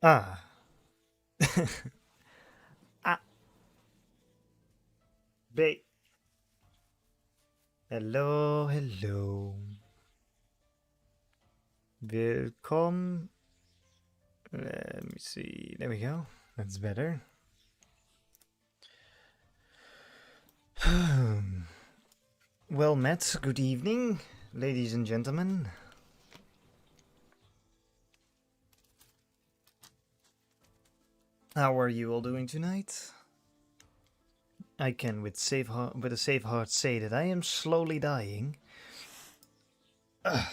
Ah. Ah, ba- hello, hello. Welcome. Let me see. There we go. That's better. Well met. Good evening, ladies and gentlemen. How are you all doing tonight? I can, with a safe heart, say that I am slowly dying. But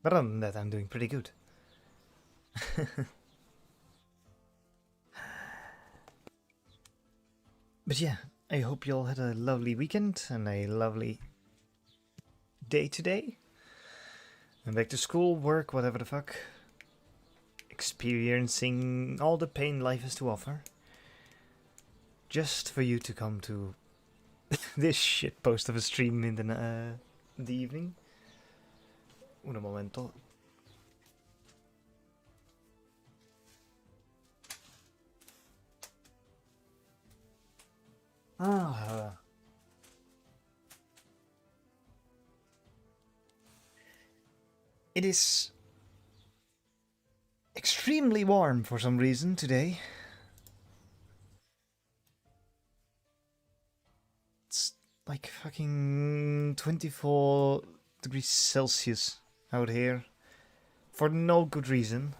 other than that, I'm doing pretty good. But yeah, I hope you all had a lovely weekend and a lovely day today. And back to school, work, whatever the fuck. Experiencing all the pain life has to offer. Just for you to come to this shit post of a stream in the evening. Un momento. Ah. It is extremely warm for some reason today. It's like fucking 24 degrees Celsius out here. For no good reason.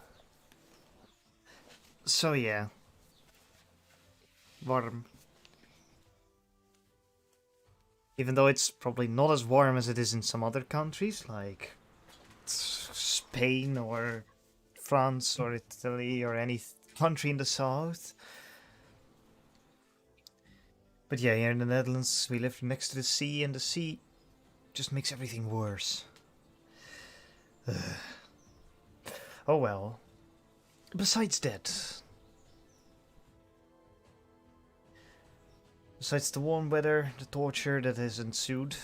So yeah. Warm. Even though it's probably not as warm as it is in some other countries, like Spain or France or Italy or any country in the south. But yeah, here in the Netherlands, we live next to the sea, and the sea just makes everything worse. Oh well. Besides that, besides the warm weather, the torture that has ensued,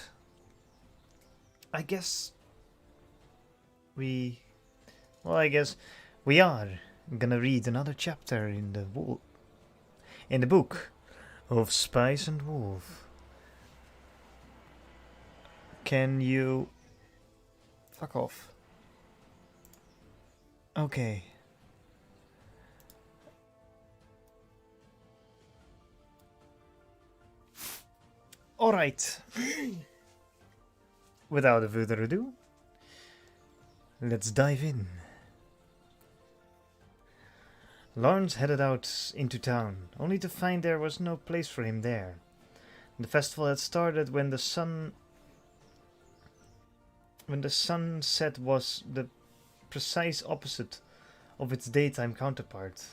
I guess we. Well, I guess we are gonna read another chapter in the book of Spice and Wolf. Can you fuck off? Okay. All right. Without further ado, let's dive in. Lawrence headed out into town, only to find there was no place for him there. The festival had started when the sunset was the precise opposite of its daytime counterpart,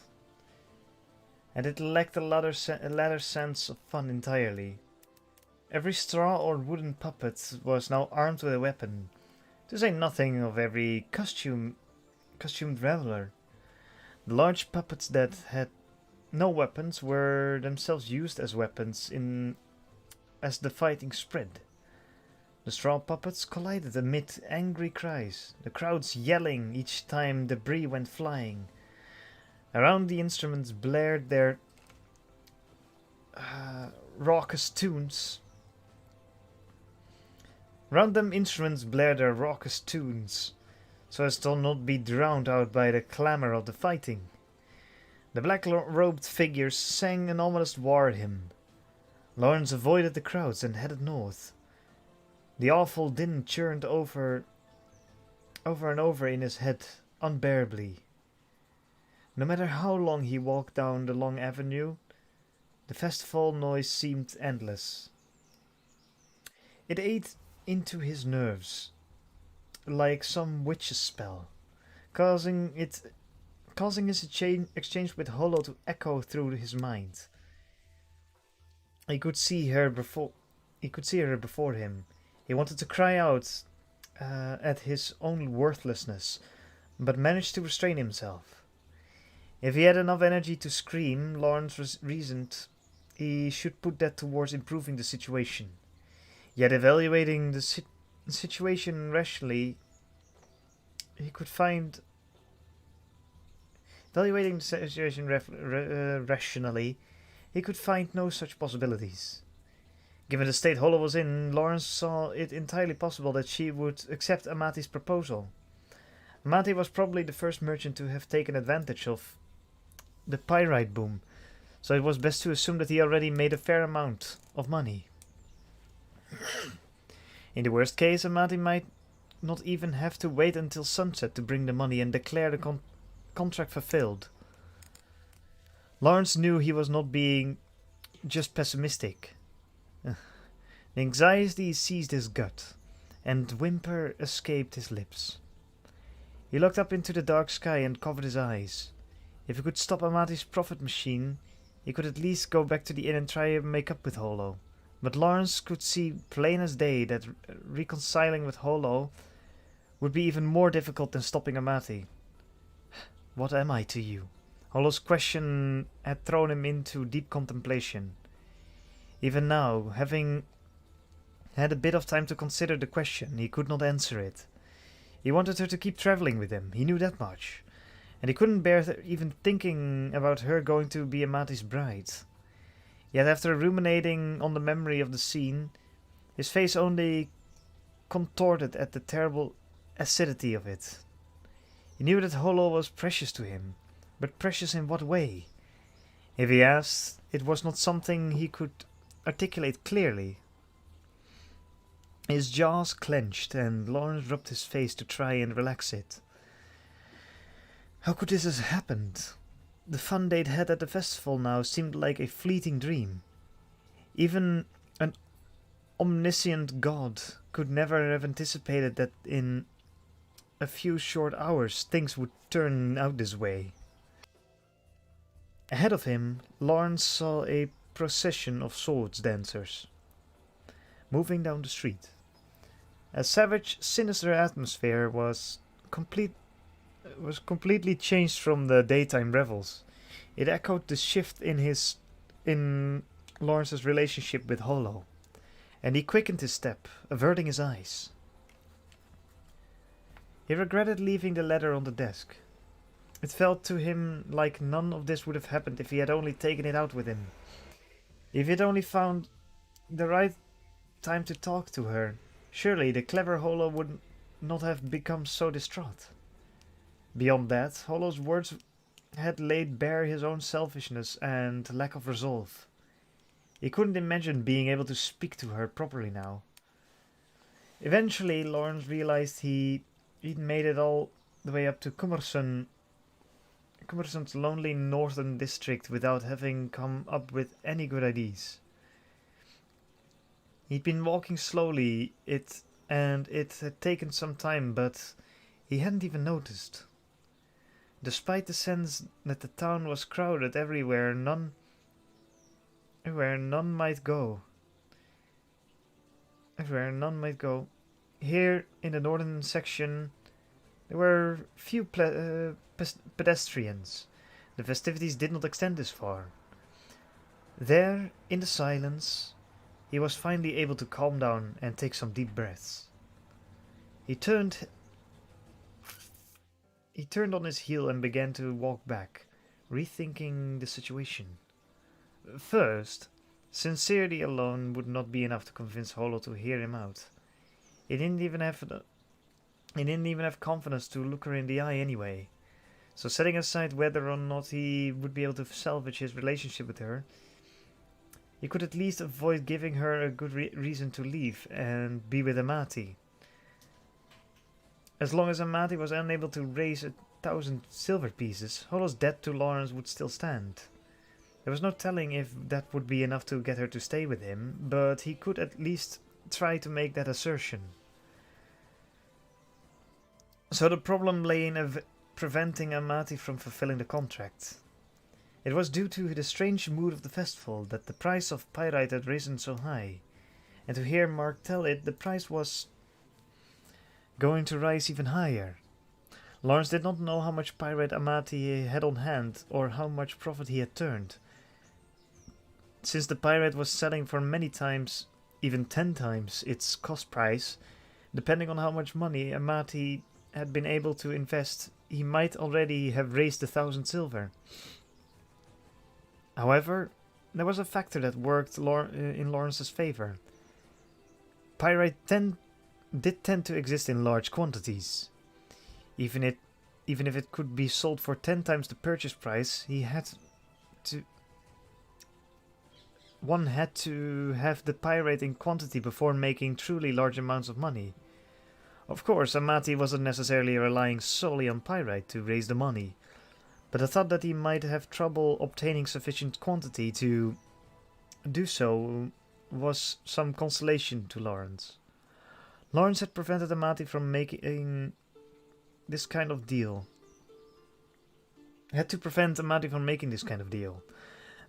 and it lacked a latter sense of fun entirely. Every straw or wooden puppet was now armed with a weapon, to say nothing of every costumed reveler. The large puppets that had no weapons were themselves used as weapons as the fighting spread. The straw puppets collided amid angry cries, the crowds yelling each time debris went flying. Around the instruments blared their raucous tunes. Round them instruments blared their raucous tunes, so as to not be drowned out by the clamor of the fighting. The black-robed figures sang an ominous war hymn. Lawrence avoided the crowds and headed north. The awful din churned over and over in his head unbearably. No matter how long he walked down the long avenue, the festival noise seemed endless. It ate into his nerves like some witch's spell, causing his exchange with Hollow to echo through his mind. He could see her before. He could see her before him. He wanted to cry out at his own worthlessness, but managed to restrain himself. If he had enough energy to scream, Lawrence reasoned he should put that towards improving the situation. Yet evaluating the situation rationally, he could find Evaluating the situation rationally, he could find no such possibilities. Given the state Hollow was in, Lawrence saw it entirely possible that she would accept Amati's proposal. Amati was probably the first merchant to have taken advantage of the pyrite boom, so it was best to assume that he already made a fair amount of money. In the worst case, Amati might not even have to wait until sunset to bring the money and declare the contract fulfilled. Lawrence knew he was not being just pessimistic. The anxiety seized his gut, and whimper escaped his lips. He looked up into the dark sky and covered his eyes. If he could stop Amati's profit machine, he could at least go back to the inn and try and make up with Hollow. But Lawrence could see plain as day that reconciling with Hollow would be even more difficult than stopping Amati. What am I to you? Hollow's question had thrown him into deep contemplation. Even now, having had a bit of time to consider the question, he could not answer it. He wanted her to keep traveling with him, he knew that much. And he couldn't bear even thinking about her going to be Amati's bride. Yet after ruminating on the memory of the scene, his face only contorted at the terrible acidity of it. He knew that Hollow was precious to him, but precious in what way? If he asked, it was not something he could articulate clearly. His jaws clenched, and Lawrence rubbed his face to try and relax it. How could this have happened? The fun they'd had at the festival now seemed like a fleeting dream. Even an omniscient god could never have anticipated that in a few short hours things would turn out this way. Ahead of him, Lawrence saw a procession of swords dancers moving down the street. A savage, sinister atmosphere was completely changed from the daytime revels. It echoed the shift in Lawrence's relationship with Hollow, and he quickened his step, averting his eyes. He regretted leaving the letter on the desk. It felt to him like none of this would have happened if he had only taken it out with him. If he had only found the right time to talk to her, surely the clever Hollow would not have become so distraught. Beyond that, Hollow's words had laid bare his own selfishness and lack of resolve. He couldn't imagine being able to speak to her properly now. Eventually, Lawrence realized he'd made it all the way up to Cumberson's lonely northern district without having come up with any good ideas. He'd been walking slowly, and it had taken some time, but he hadn't even noticed. Despite the sense that the town was crowded everywhere none might go. Here, in the northern section, there were few pedestrians. The festivities did not extend this far. There, in the silence, he was finally able to calm down and take some deep breaths. He turned on his heel and began to walk back, rethinking the situation. First, sincerity alone would not be enough to convince Hollow to hear him out. He didn't even have confidence to look her in the eye anyway. So setting aside whether or not he would be able to salvage his relationship with her, he could at least avoid giving her a good reason to leave and be with Amati. As long as Amati was unable to raise 1,000 silver pieces, Hollow's debt to Lawrence would still stand. There was no telling if that would be enough to get her to stay with him, but he could at least try to make that assertion. So the problem lay in preventing Amati from fulfilling the contract. It was due to the strange mood of the festival that the price of pyrite had risen so high, and to hear Mark tell it, the price was going to rise even higher. Lawrence did not know how much pyrite Amati had on hand, or how much profit he had turned. Since the pyrite was selling for many times, even 10 times, its cost price, depending on how much money Amati had been able to invest he might already have raised 1,000 silver. However, there was a factor that worked in Lawrence's favor. Pyrite did tend to exist in large quantities. Even if it could be sold for 10 times the purchase price, one had to have the pyrite in quantity before making truly large amounts of money. Of course, Amati wasn't necessarily relying solely on pyrite to raise the money, but the thought that he might have trouble obtaining sufficient quantity to do so was some consolation to Lawrence. Lawrence had prevented Amati from making this kind of deal. Had to prevent Amati from making this kind of deal.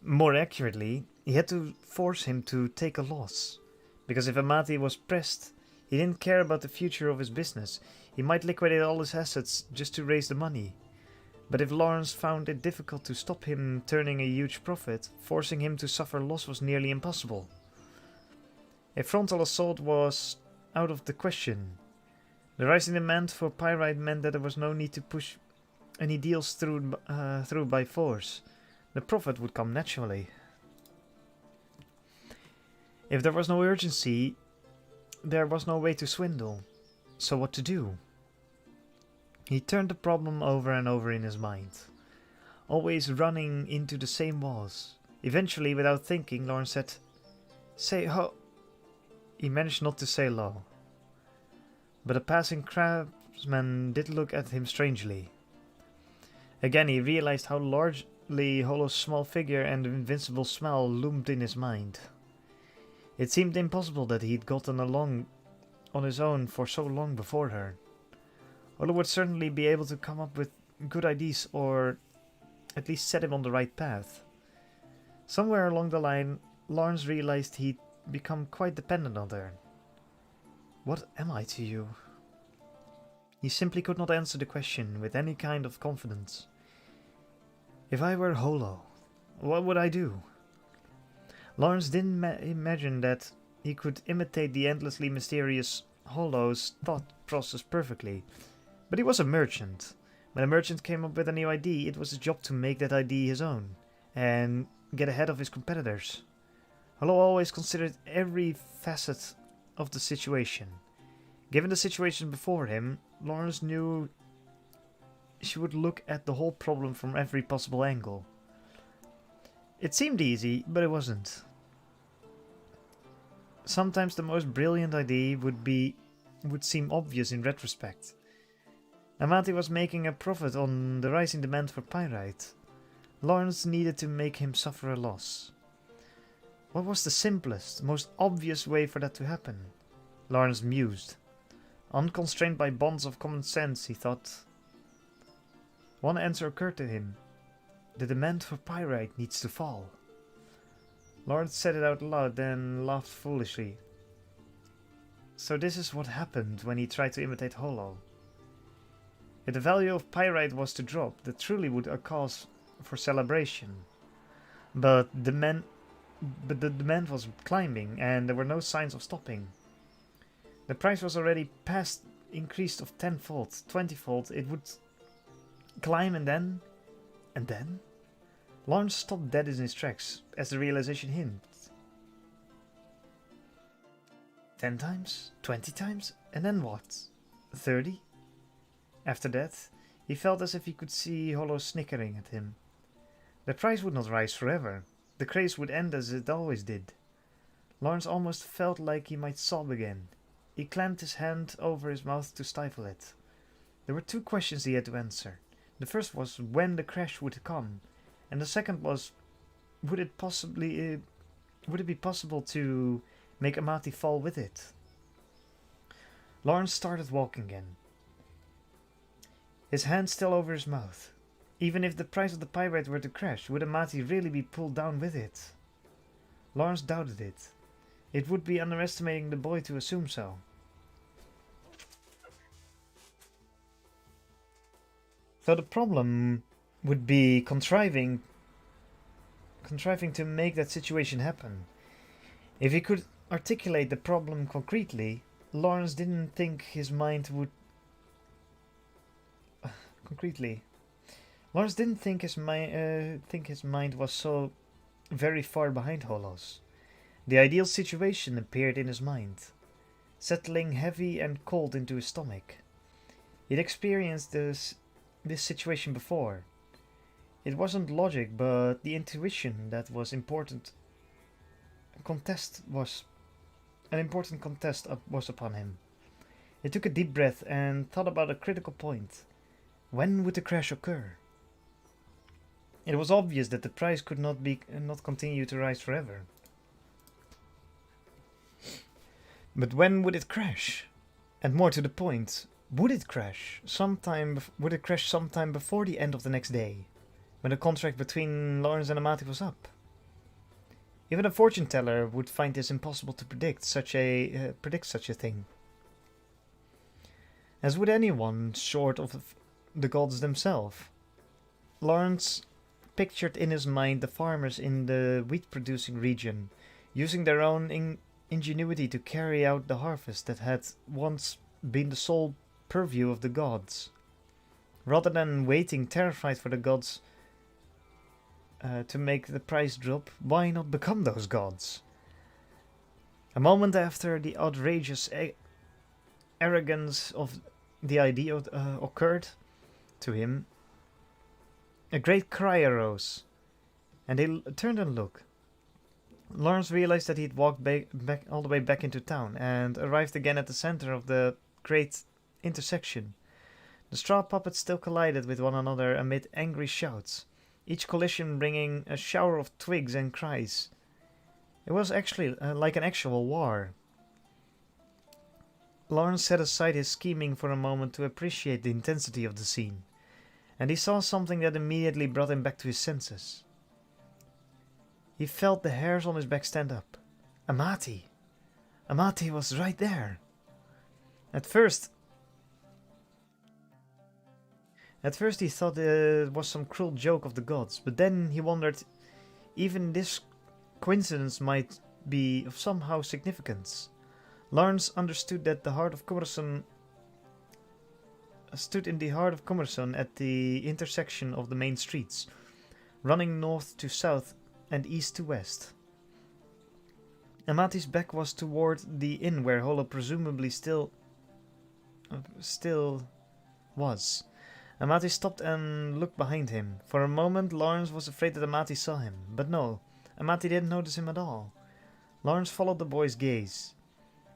More accurately, he had to force him to take a loss. Because if Amati was pressed, he didn't care about the future of his business. He might liquidate all his assets just to raise the money. But if Lawrence found it difficult to stop him turning a huge profit, forcing him to suffer loss was nearly impossible. A frontal assault was out of the question. The rising demand for pyrite meant that there was no need to push any deals through by force. The profit would come naturally. If there was no urgency, there was no way to swindle. So what to do? He turned the problem over and over in his mind, always running into the same walls. Eventually, without thinking, Lawrence said, "Say ho." He managed not to say low. But a passing craftsman did look at him strangely. Again, he realized how largely Hollow's small figure and invincible smell loomed in his mind. It seemed impossible that he'd gotten along on his own for so long before her. Hollow would certainly be able to come up with good ideas, or at least set him on the right path. Somewhere along the line, Lawrence realized he'd become quite dependent on her. What am I to you? He simply could not answer the question with any kind of confidence. If I were Hollow, what would I do? Lawrence didn't imagine that he could imitate the endlessly mysterious Hollow's thought process perfectly. But he was a merchant. When a merchant came up with a new idea, it was his job to make that idea his own, and get ahead of his competitors. Hollow always considered every facet of the situation. Given the situation before him, Lawrence knew she would look at the whole problem from every possible angle. It seemed easy, but it wasn't. Sometimes the most brilliant idea would seem obvious in retrospect. Amati was making a profit on the rising demand for pyrite. Lawrence needed to make him suffer a loss. What was the simplest, most obvious way for that to happen? Lawrence mused. Unconstrained by bonds of common sense, he thought. One answer occurred to him. The demand for pyrite needs to fall. Lawrence said it out loud, then laughed foolishly. So this is what happened when he tried to imitate Hollow. If the value of pyrite was to drop, that truly would a cause for celebration. But the demand was climbing, and there were no signs of stopping. The price was already past increased of 10-fold, 20-fold. It would climb and then... Lawrence stopped dead in his tracks, as the realization hinted. 10 times? 20 times? And then what? 30? After that, he felt as if he could see Hollow snickering at him. The price would not rise forever. The craze would end as it always did. Lawrence almost felt like he might sob again. He clamped his hand over his mouth to stifle it. There were two questions he had to answer. The first was when the crash would come, and the second was, would it be possible to make Amati fall with it? Lawrence started walking again, his hand still over his mouth. Even if the price of the pyrite were to crash, would Amati really be pulled down with it? Lawrence doubted it. It would be underestimating the boy to assume so. So the problem would be contriving to make that situation happen. If he could articulate the problem concretely, Lawrence didn't think his mind would concretely. Lawrence didn't think his mind was so very far behind Hollow's. The ideal situation appeared in his mind, settling heavy and cold into his stomach. He'd experienced this situation before. It wasn't logic, but the intuition that was important. Contest was an important contest was upon him. He took a deep breath and thought about a critical point. When would the crash occur? It was obvious that the price could not continue to rise forever. But when would it crash? And more to the point, would it crash sometime before the end of the next day, when the contract between Lawrence and Amati was up? Even a fortune teller would find this impossible to predict such a thing. As would anyone short of the gods themselves. Lawrence pictured in his mind the farmers in the wheat-producing region, using their own ingenuity to carry out the harvest that had once been the sole purview of the gods. Rather than waiting terrified for the gods to make the price drop, why not become those gods? A moment after the outrageous arrogance of the idea occurred to him, a great cry arose, and he turned and looked. Lawrence realized that he'd walked back all the way back into town and arrived again at the center of the great intersection. The straw puppets still collided with one another amid angry shouts, each collision bringing a shower of twigs and cries. It was actually like an actual war. Lawrence set aside his scheming for a moment to appreciate the intensity of the scene, and he saw something that immediately brought him back to his senses. He felt the hairs on his back stand up. Amati! Amati was right there! At first he thought it was some cruel joke of the gods, but then he wondered even this coincidence might be of somehow significance. Lawrence understood that the heart of Cumberson stood in the heart of Cumberson at the intersection of the main streets, running north to south and east to west. Amati's back was toward the inn where Hollow presumably still was. Amati stopped and looked behind him. For a moment Lawrence was afraid that Amati saw him, but no, Amati didn't notice him at all. Lawrence followed the boy's gaze.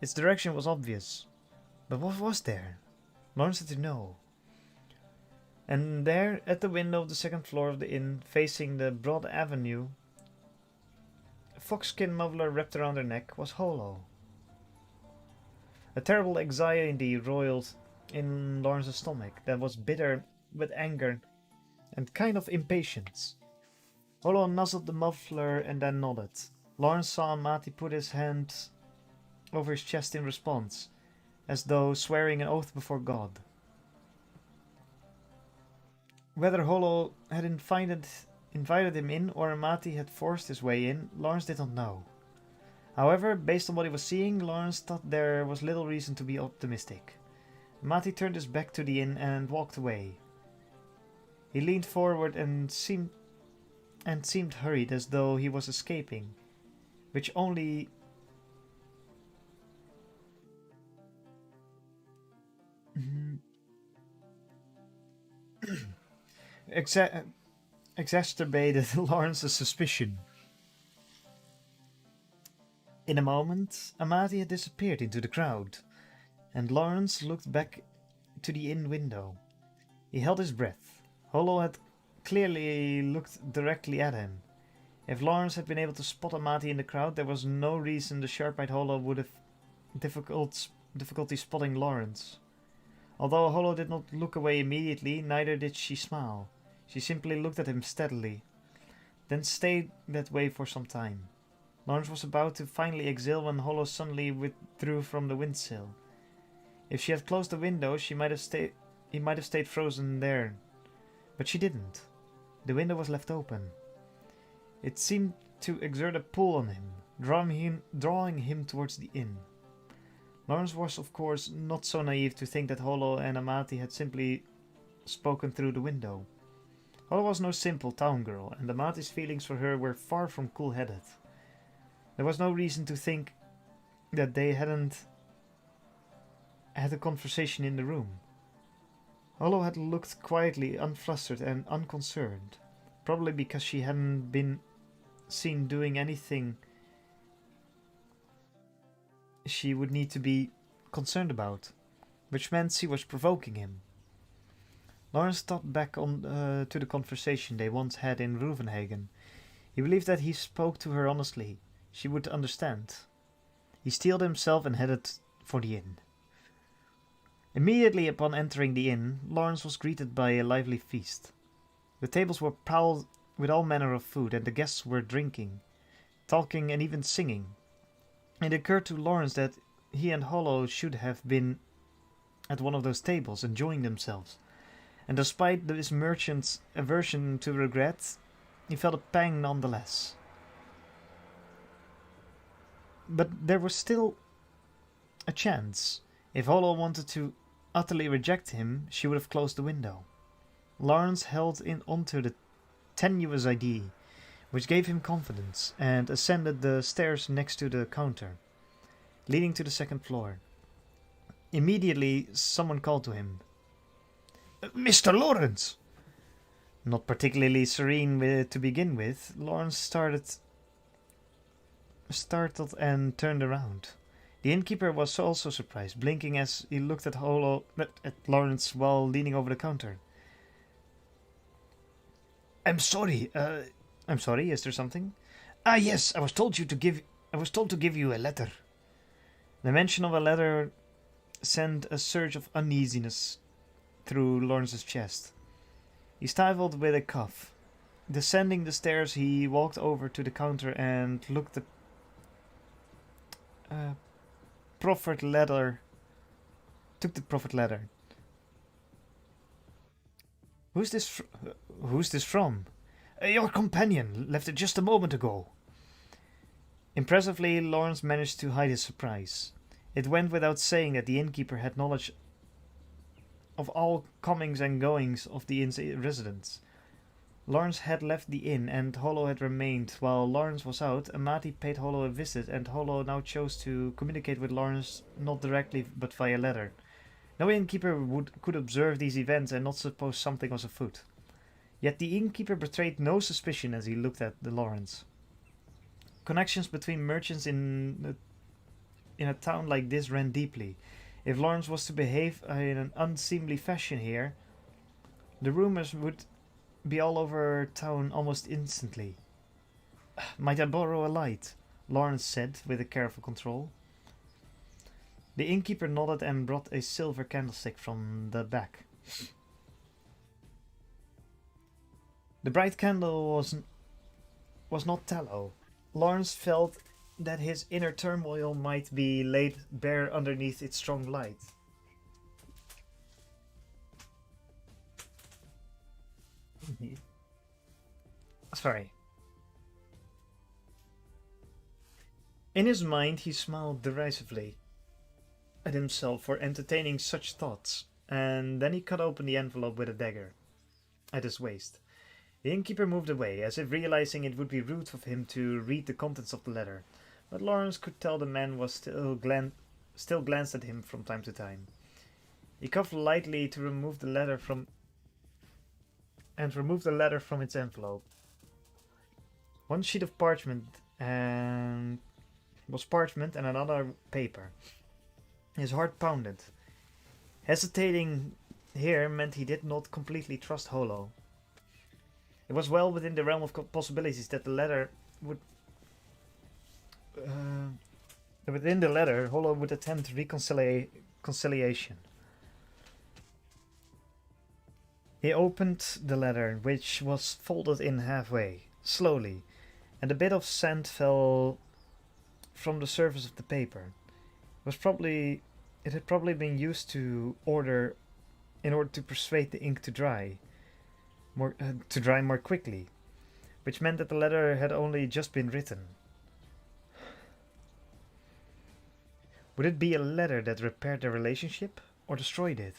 Its direction was obvious, but what was there? Lawrence had to know. And there, at the window of the second floor of the inn, facing the broad avenue, a foxskin muffler wrapped around her neck, was Hollow. A terrible anxiety roiled in Lawrence's stomach that was bitter with anger and kind of impatience. Hollow nuzzled the muffler and then nodded. Lawrence saw Amati put his hand over his chest in response, as though swearing an oath before God. Whether Hollow had invited him in or Amati had forced his way in, Lawrence did not know. However, based on what he was seeing, Lawrence thought there was little reason to be optimistic. Amati turned his back to the inn and walked away. He leaned forward and seemed hurried, as though he was escaping, which only exacerbated Lawrence's suspicion. In a moment, Amati had disappeared into the crowd, and Lawrence looked back to the inn window. He held his breath. Hollow had clearly looked directly at him. If Lawrence had been able to spot Amati in the crowd, there was no reason the sharp-eyed Hollow would have difficulty spotting Lawrence. Although Hollow did not look away immediately, neither did she smile. She simply looked at him steadily, then stayed that way for some time. Lawrence was about to finally exhale when Hollow suddenly withdrew from the windsill. If she had closed the window, he might have stayed frozen there. But she didn't. The window was left open. It seemed to exert a pull on him, drawing him towards the inn. Lawrence was, of course, not so naive to think that Hollow and Amati had simply spoken through the window. Hollow was no simple town girl, and Amati's feelings for her were far from cool-headed. There was no reason to think that they hadn't had a conversation in the room. Hollow had looked quietly unflustered and unconcerned, probably because she hadn't been seen doing anything she would need to be concerned about, which meant she was provoking him. Lawrence thought back on to the conversation they once had in Ruvenhagen. He believed that he spoke to her honestly. She would understand. He steeled himself and headed for the inn. Immediately upon entering the inn, Lawrence was greeted by a lively feast. The tables were piled with all manner of food, and the guests were drinking, talking, and even singing. It occurred to Lawrence that he and Hollow should have been at one of those tables, enjoying themselves. And despite this merchant's aversion to regret, he felt a pang nonetheless. But there was still a chance. If Hollow wanted to utterly reject him, she would have closed the window. Lawrence held in onto the tenuous idea, which gave him confidence, and ascended the stairs next to the counter, leading to the second floor. Immediately, someone called to him. "Mr. Lawrence!" Not particularly serene to begin with, Lawrence startled and turned around. The innkeeper was also surprised, blinking as he looked at Lawrence while leaning over the counter. I'm sorry, is there something? Ah, yes, I was told to give you a letter." The mention of a letter sent a surge of uneasiness through Lawrence's chest. He stifled with a cough. Descending the stairs, he walked over to the counter and looked the proffered letter. Took the proffered letter. Who's this from? Your companion left it just a moment ago." Impressively, Lawrence managed to hide his surprise. It went without saying that the innkeeper had knowledge of all comings and goings of the inn's residents. Lawrence had left the inn, and Hollow had remained. While Lawrence was out, Amati paid Hollow a visit, and Hollow now chose to communicate with Lawrence not directly but via letter. No innkeeper could observe these events and not suppose something was afoot. Yet the innkeeper betrayed no suspicion as he looked at the Lawrence. Connections between merchants in a town like this ran deeply. If Lawrence was to behave in an unseemly fashion here, the rumors would be all over town almost instantly. "Might I borrow a light?" Lawrence said with a careful control. The innkeeper nodded and brought a silver candlestick from the back. The bright candle was not tallow. Lawrence felt that his inner turmoil might be laid bare underneath its strong light. Sorry. In his mind, he smiled derisively at himself for entertaining such thoughts, and then he cut open the envelope with a dagger at his waist. The innkeeper moved away, as if realizing it would be rude of him to read the contents of the letter, but Lawrence could tell the man was still glanced at him from time to time. He coughed lightly to remove the letter from its envelope. One sheet of parchment and another paper. His heart pounded. Hesitating here meant he did not completely trust Hollow. It was well within the realm of possibilities that the letter would... within the letter, Hollow would attempt reconciliation. He opened the letter, which was folded in halfway, slowly, and a bit of sand fell from the surface of the paper. It had probably been used in order to persuade the ink to dry more quickly, which meant that the letter had only just been written. Would it be a letter that repaired their relationship or destroyed it?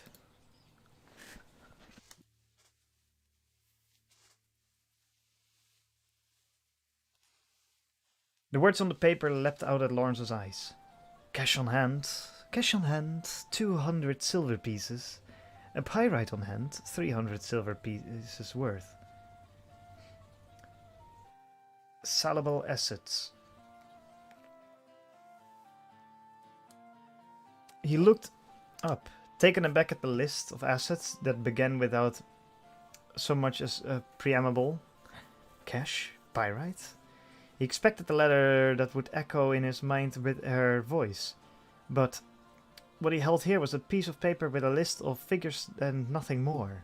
The words on the paper leapt out at Lawrence's eyes. Cash on hand, 200 silver pieces. A pyrite on hand, 300 silver pieces worth. Salable assets. He looked up, taken aback at the list of assets that began without so much as a preamble. Cash, pyrite. He expected a letter that would echo in his mind with her voice, but what he held here was a piece of paper with a list of figures and nothing more.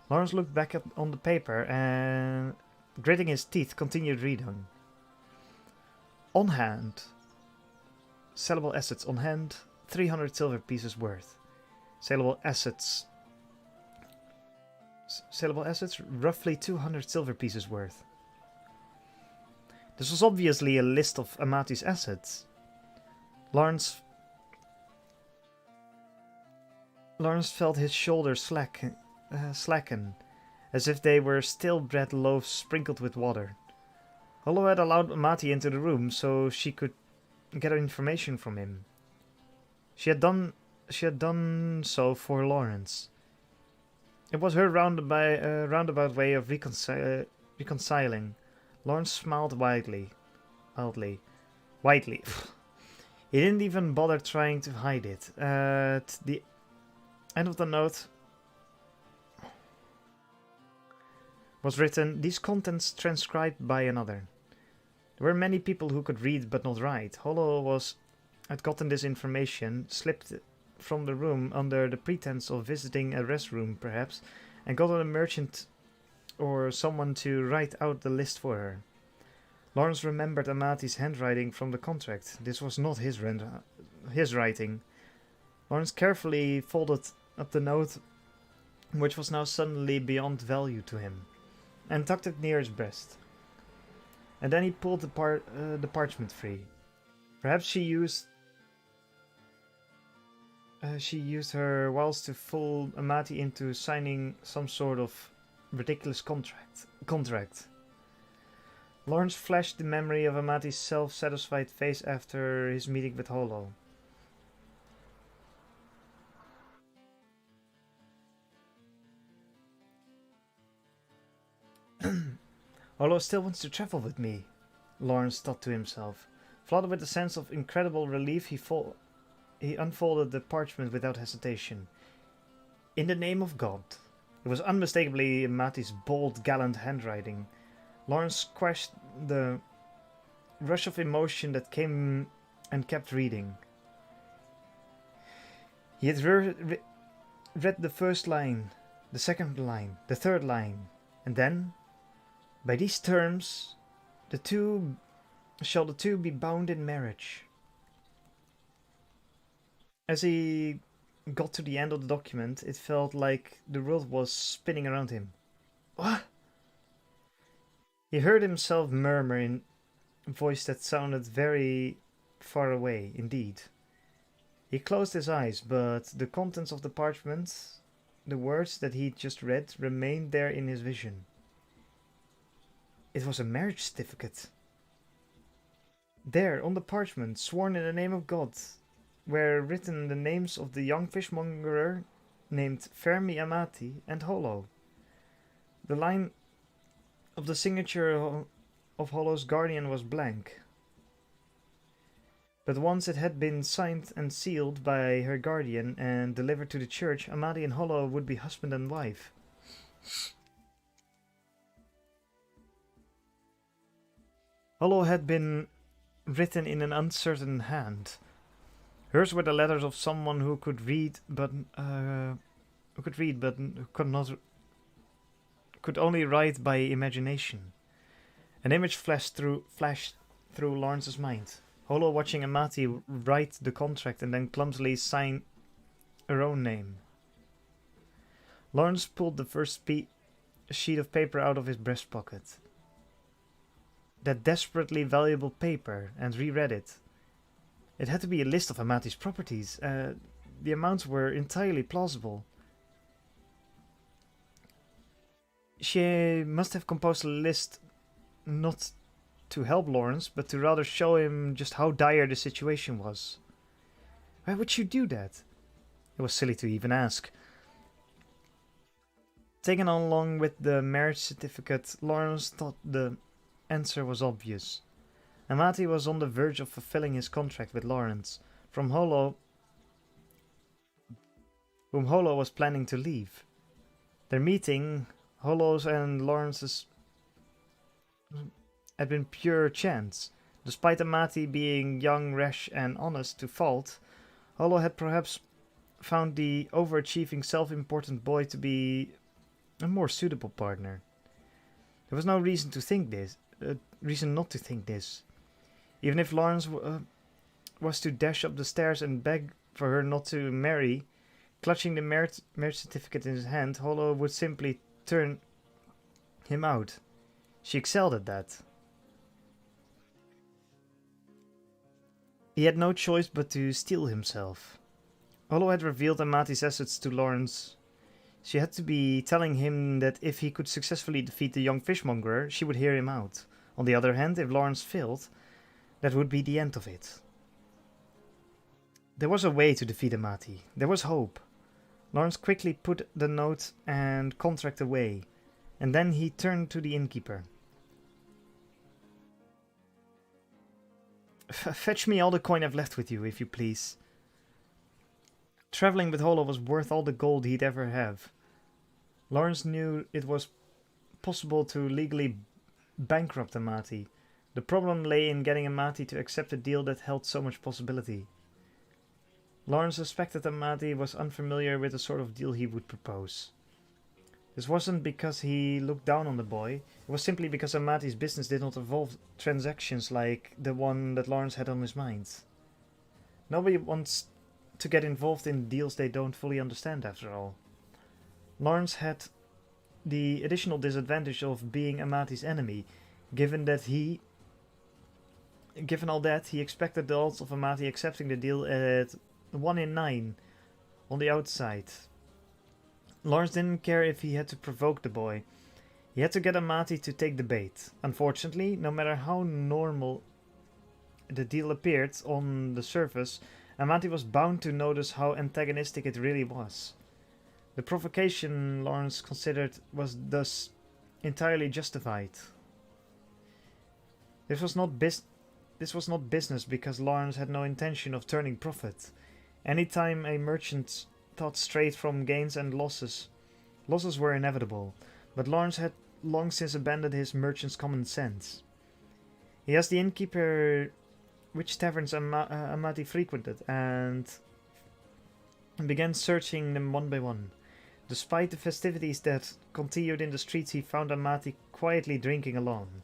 Lawrence looked back on the paper and, gritting his teeth, continued reading. On hand. Sellable assets on hand, 300 silver pieces worth. Saleable assets, roughly 200 silver pieces worth. This was obviously a list of Amati's assets. Lawrence felt his shoulders slacken, as if they were stale bread loaves sprinkled with water. Hollow had allowed Amati into the room so she could get information from him. She had done so for Lawrence. It was her roundabout way of reconciling. Lawrence smiled widely. He didn't even bother trying to hide it. At the end of the note was written, "These contents transcribed by another." There were many people who could read but not write. Hollow had gotten this information, slipped from the room under the pretense of visiting a restroom, perhaps, and got a merchant or someone to write out the list for her. Lawrence remembered Amati's handwriting from the contract. This was not his writing. Lawrence carefully folded up the note, which was now suddenly beyond value to him, and tucked it near his breast. And then he pulled the parchment free. Perhaps she used her wiles to fool Amati into signing some sort of ridiculous contract. Lawrence flashed the memory of Amati's self-satisfied face after his meeting with Hollow. Hollow still wants to travel with me, Lawrence thought to himself. Flooded with a sense of incredible relief, he unfolded the parchment without hesitation. In the name of God. It was unmistakably Amati's bold, gallant handwriting. Lawrence quashed the rush of emotion that came and kept reading. He had read the first line, the second line, the third line, and then, by these terms, the two be bound in marriage. As he got to the end of the document, it felt like the world was spinning around him. What? He heard himself murmur in a voice that sounded very far away indeed. He closed his eyes, but the contents of the parchment, the words that he'd just read, remained there in his vision. It was a marriage certificate. There, on the parchment, sworn in the name of God, were written the names of the young fishmonger named Fermi Amati and Hollow. The line of the signature of Hollow's guardian was blank. But once it had been signed and sealed by her guardian and delivered to the church, Amati and Hollow would be husband and wife. Hollow had been written in an uncertain hand. Hers were the letters of someone who could read, but could only write by imagination. An image flashed through Lawrence's mind. Hollow watching Amati write the contract and then clumsily sign her own name. Lawrence pulled the first sheet of paper out of his breast pocket. That desperately valuable paper, and reread it. It had to be a list of Amati's properties. The amounts were entirely plausible. She must have composed a list not to help Lawrence, but to rather show him just how dire the situation was. Why would you do that? It was silly to even ask. Taken along with the marriage certificate, Lawrence thought the answer was obvious. Amati was on the verge of fulfilling his contract with Lawrence, from whom Holo was planning to leave. Their meeting, Holo's and Lawrence's, had been pure chance. Despite Amati being young, rash, and honest to fault, Holo had perhaps found the overachieving, self-important boy to be a more suitable partner. There was no reason to think this, reason not to think this. Even if Lawrence was to dash up the stairs and beg for her not to marry, clutching the marriage certificate in his hand, Holo would simply turn him out. She excelled at that. He had no choice but to steel himself. Holo had revealed Amati's assets to Lawrence. She had to be telling him that if he could successfully defeat the young fishmonger, she would hear him out. On the other hand, if Lawrence failed, that would be the end of it. There was a way to defeat Amati. There was hope. Lawrence quickly put the note and contract away, and then he turned to the innkeeper. Fetch me all the coin I've left with you, if you please. Traveling with Holo was worth all the gold he'd ever have. Lawrence knew it was possible to legally bankrupt Amati. The problem lay in getting Amati to accept a deal that held so much possibility. Lawrence suspected Amati was unfamiliar with the sort of deal he would propose. This wasn't because he looked down on the boy, it was simply because Amati's business did not involve transactions like the one that Lawrence had on his mind. Nobody wants to get involved in deals they don't fully understand, after all. Lawrence had the additional disadvantage of being Amati's enemy, given all that, he expected the odds of Amati accepting the deal at 1 in 9 on the outside. Lawrence didn't care if he had to provoke the boy. He had to get Amati to take the bait. Unfortunately, no matter how normal the deal appeared on the surface, Amati was bound to notice how antagonistic it really was. The provocation, Lawrence considered, was thus entirely justified. This was not business because Lawrence had no intention of turning profit. Anytime a merchant thought straight from gains and losses were inevitable, but Lawrence had long since abandoned his merchant's common sense. He asked the innkeeper which taverns Amati frequented and began searching them one by one. Despite the festivities that continued in the streets, he found Amati quietly drinking alone.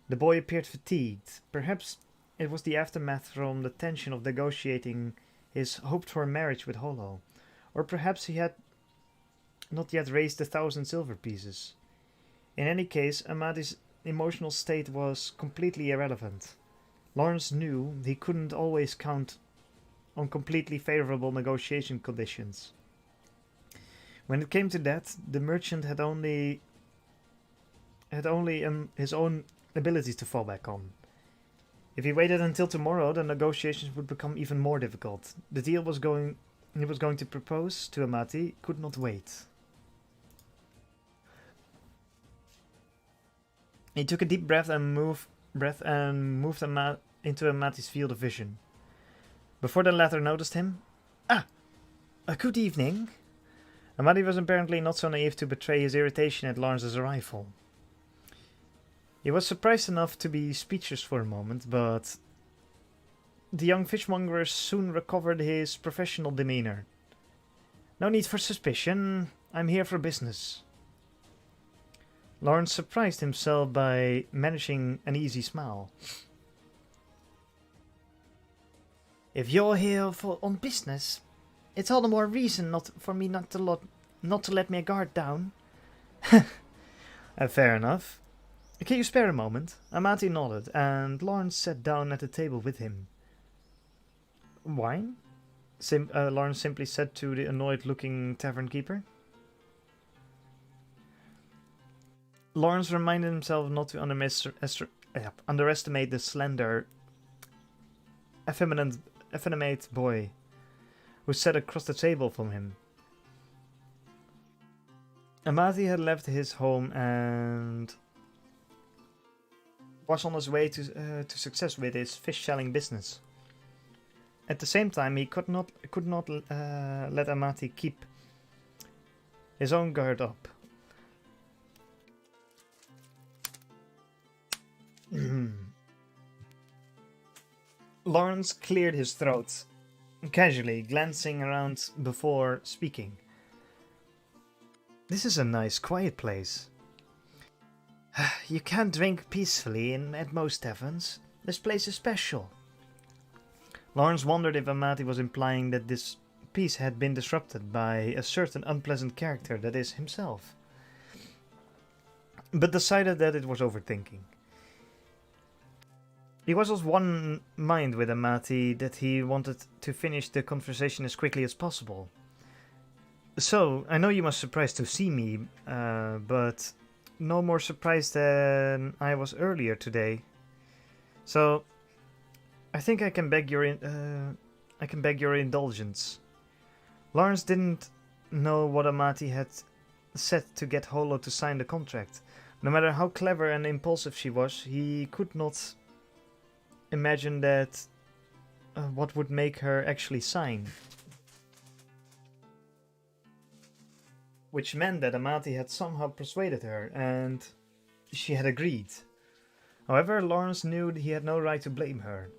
The boy appeared fatigued. Perhaps it was the aftermath from the tension of negotiating his hoped-for marriage with Holo. Or perhaps he had not yet raised 1,000 silver pieces. In any case, Amati's emotional state was completely irrelevant. Lawrence knew he couldn't always count on completely favorable negotiation conditions. When it came to that, the merchant had only his own abilities to fall back on. If he waited until tomorrow, the negotiations would become even more difficult. The deal he was going to propose to Amati could not wait. He took a deep breath and moved into Amati's field of vision. Before the latter noticed him, good evening. Amati was apparently not so naive to betray his irritation at Lawrence's arrival. He was surprised enough to be speechless for a moment, but the young fishmonger soon recovered his professional demeanor. No need for suspicion. I'm here for business. Lawrence surprised himself by managing an easy smile. If you're here on business, it's all the more reason for me not to let my guard down. Fair enough. Can you spare a moment? Amati nodded, and Lawrence sat down at the table with him. Wine? Lawrence simply said to the annoyed-looking tavern keeper. Lawrence reminded himself not to underestimate the slender, effeminate boy who sat across the table from him. Amati had left his home and was on his way to success with his fish-selling business. At the same time, he could not let Amati keep his own guard up. Lawrence cleared his throat, casually glancing around before speaking. This is a nice, quiet place. You can't drink peacefully at most taverns. This place is special. Lawrence wondered if Amati was implying that this peace had been disrupted by a certain unpleasant character that is himself, but decided that it was overthinking. He was of one mind with Amati that he wanted to finish the conversation as quickly as possible. So, I know you must be surprised to see me, but no more surprised than I was earlier today. So, I think I can beg your indulgence. Lawrence didn't know what Amati had said to get Holo to sign the contract. No matter how clever and impulsive she was, he could not imagine that what would make her actually sign. Which meant that Amati had somehow persuaded her, and she had agreed. However, Lawrence knew he had no right to blame her.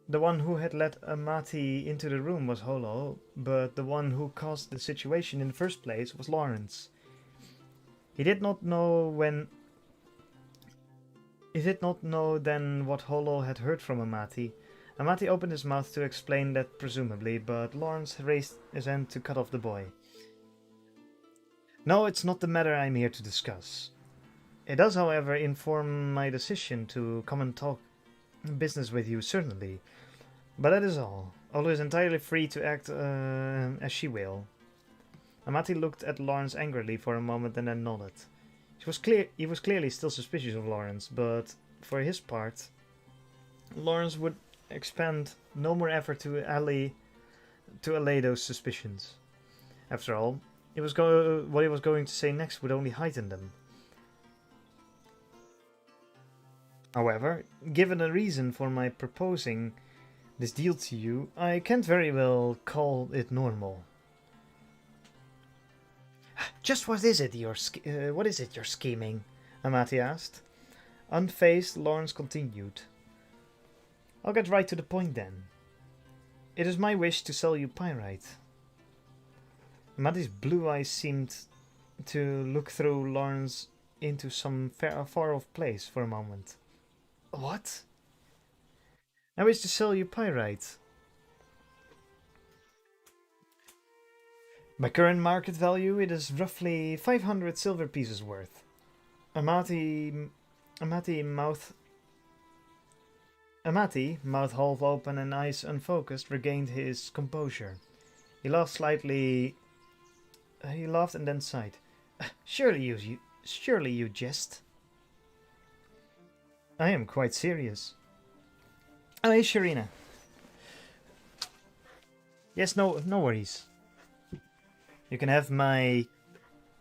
The one who had let Amati into the room was Holo, but the one who caused the situation in the first place was Lawrence. He did not know then what Holo had heard from Amati. Amati opened his mouth to explain that presumably, but Lawrence raised his hand to cut off the boy. No, it's not the matter I'm here to discuss. It does, however, inform my decision to come and talk business with you, certainly. But that is all. Holo is entirely free to act as she will. Amati looked at Lawrence angrily for a moment and then nodded. He was clearly still suspicious of Lawrence, but for his part, Lawrence would expend no more effort to allay those suspicions. After all, what he was going to say next would only heighten them. However, given the reason for my proposing this deal to you, I can't very well call it normal. Just what is it you're scheming? Amati asked. Unfazed, Lawrence continued. I'll get right to the point then. It is my wish to sell you pyrite. Amati's blue eyes seemed to look through Lawrence into some far-off place for a moment. What? I wish to sell you pyrite. By current market value, it is roughly 500 silver pieces worth. Amati, mouth half open and eyes unfocused, regained his composure. He laughed slightly. He laughed and then sighed. Surely you jest. I am quite serious. Oh, hey, Sharina. Yes, no worries. You can have my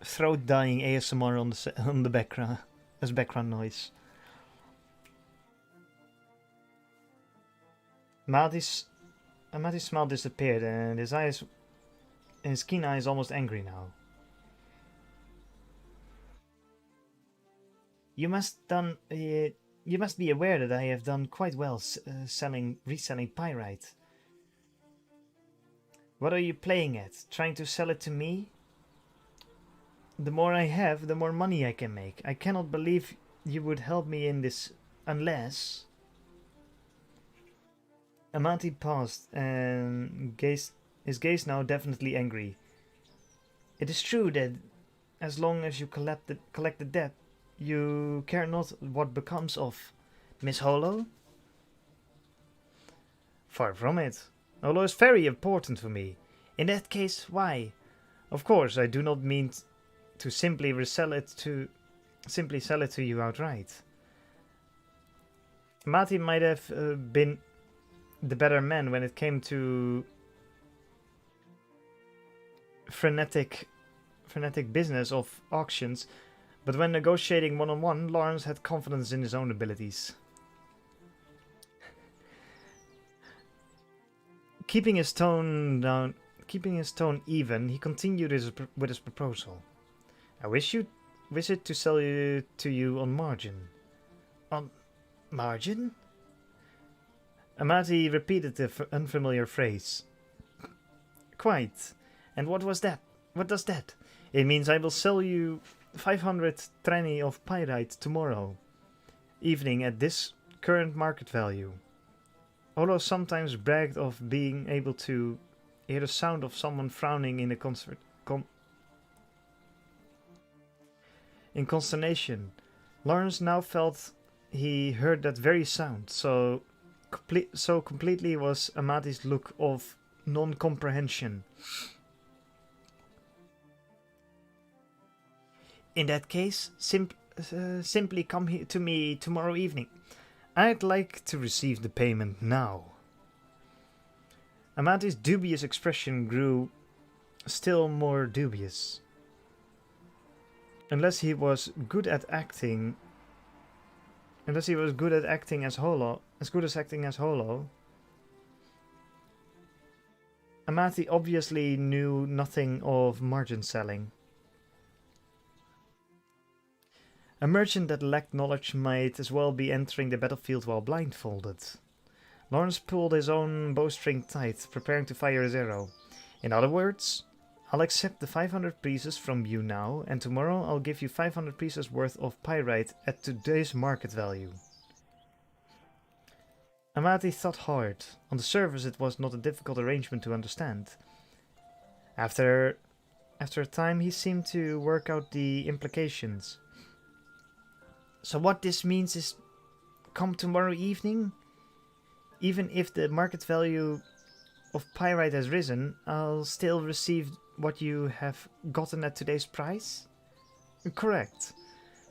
throat dying ASMR on the background as background noise. Amati's smile disappeared, and his keen eyes almost angry now. You must be aware that I have done quite well reselling pyrite. What are you playing at? Trying to sell it to me? The more I have, the more money I can make. I cannot believe you would help me in this unless... Amati paused and his gaze now definitely angry. It is true that as long as you collect the debt, you care not what becomes of Miss Holo? Far from it. Holo is very important for me. In that case, why? Of course, I do not mean to simply sell it to you outright. Amati might have been the better man when it came to frenetic business of auctions, but when negotiating one-on-one, Lawrence had confidence in his own abilities. Keeping his tone even, he continued with his proposal. I wish it to sell you to you on margin. On margin? Amati repeated the unfamiliar phrase. Quite. And what was that? What does that? It means I will sell you 500 tranny of pyrite tomorrow evening at this current market value. Olo sometimes bragged of being able to hear the sound of someone frowning in a in consternation. Lawrence now felt he heard that very sound, so completely was Amati's look of non-comprehension. In that case, simply come here to me tomorrow evening. I'd like to receive the payment now. Amati's dubious expression grew still more dubious. Unless he was good at acting as Holo, Amati obviously knew nothing of margin selling. A merchant that lacked knowledge might as well be entering the battlefield while blindfolded. Lawrence pulled his own bowstring tight, preparing to fire his arrow. In other words, I'll accept the 500 pieces from you now, and tomorrow I'll give you 500 pieces worth of pyrite at today's market value. Amati thought hard. On the surface it was not a difficult arrangement to understand. After a time he seemed to work out the implications. So what this means is, come tomorrow evening, even if the market value of pyrite has risen, I'll still receive what you have gotten at today's price? Correct.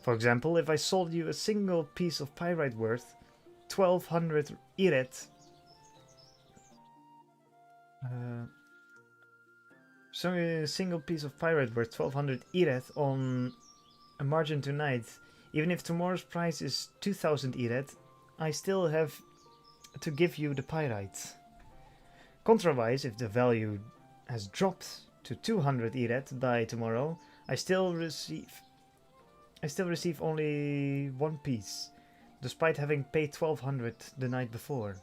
For example, if I sold you a single piece of pyrite worth 1200 iret, so a single piece of pyrite worth 1200 iret on a margin tonight, even if tomorrow's price is 2000 iret, I still have to give you the pyrite. Contrawise, if the value has dropped to 200 iret by tomorrow, I still receive only one piece, despite having paid 1200 the night before.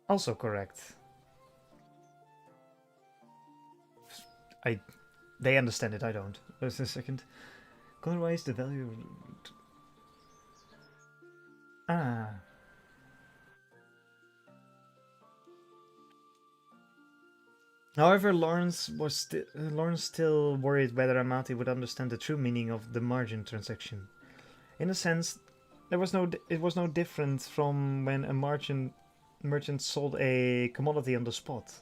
Also correct. They understand it, I don't. Just a second. Otherwise, the value... Ah. However, Lawrence still worried whether Amati would understand the true meaning of the margin transaction. In a sense, it was no different from when a merchant sold a commodity on the spot.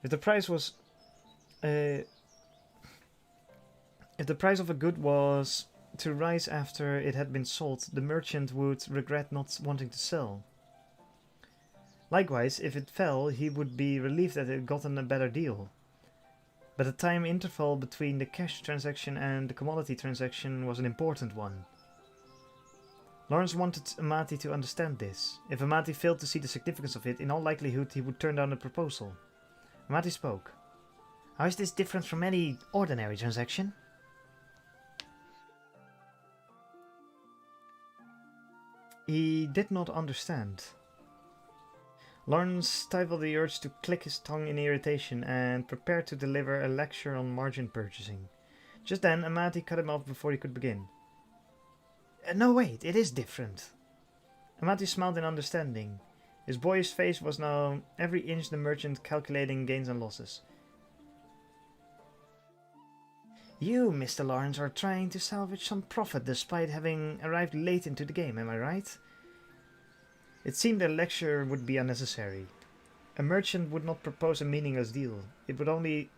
If the price was if the price of a good was to rise after it had been sold, the merchant would regret not wanting to sell. Likewise, if it fell, he would be relieved that he had gotten a better deal. But the time interval between the cash transaction and the commodity transaction was an important one. Lawrence wanted Amati to understand this. If Amati failed to see the significance of it, in all likelihood he would turn down the proposal. Amati spoke. How is this different from any ordinary transaction? He did not understand. Lawrence stifled the urge to click his tongue in irritation and prepared to deliver a lecture on margin purchasing. Just then, Amati cut him off before he could begin. No, wait, it is different. Amati smiled in understanding. His boyish face was now every inch the merchant calculating gains and losses. You, Mr. Lawrence, are trying to salvage some profit despite having arrived late into the game, am I right? It seemed a lecture would be unnecessary. A merchant would not propose a meaningless deal. It only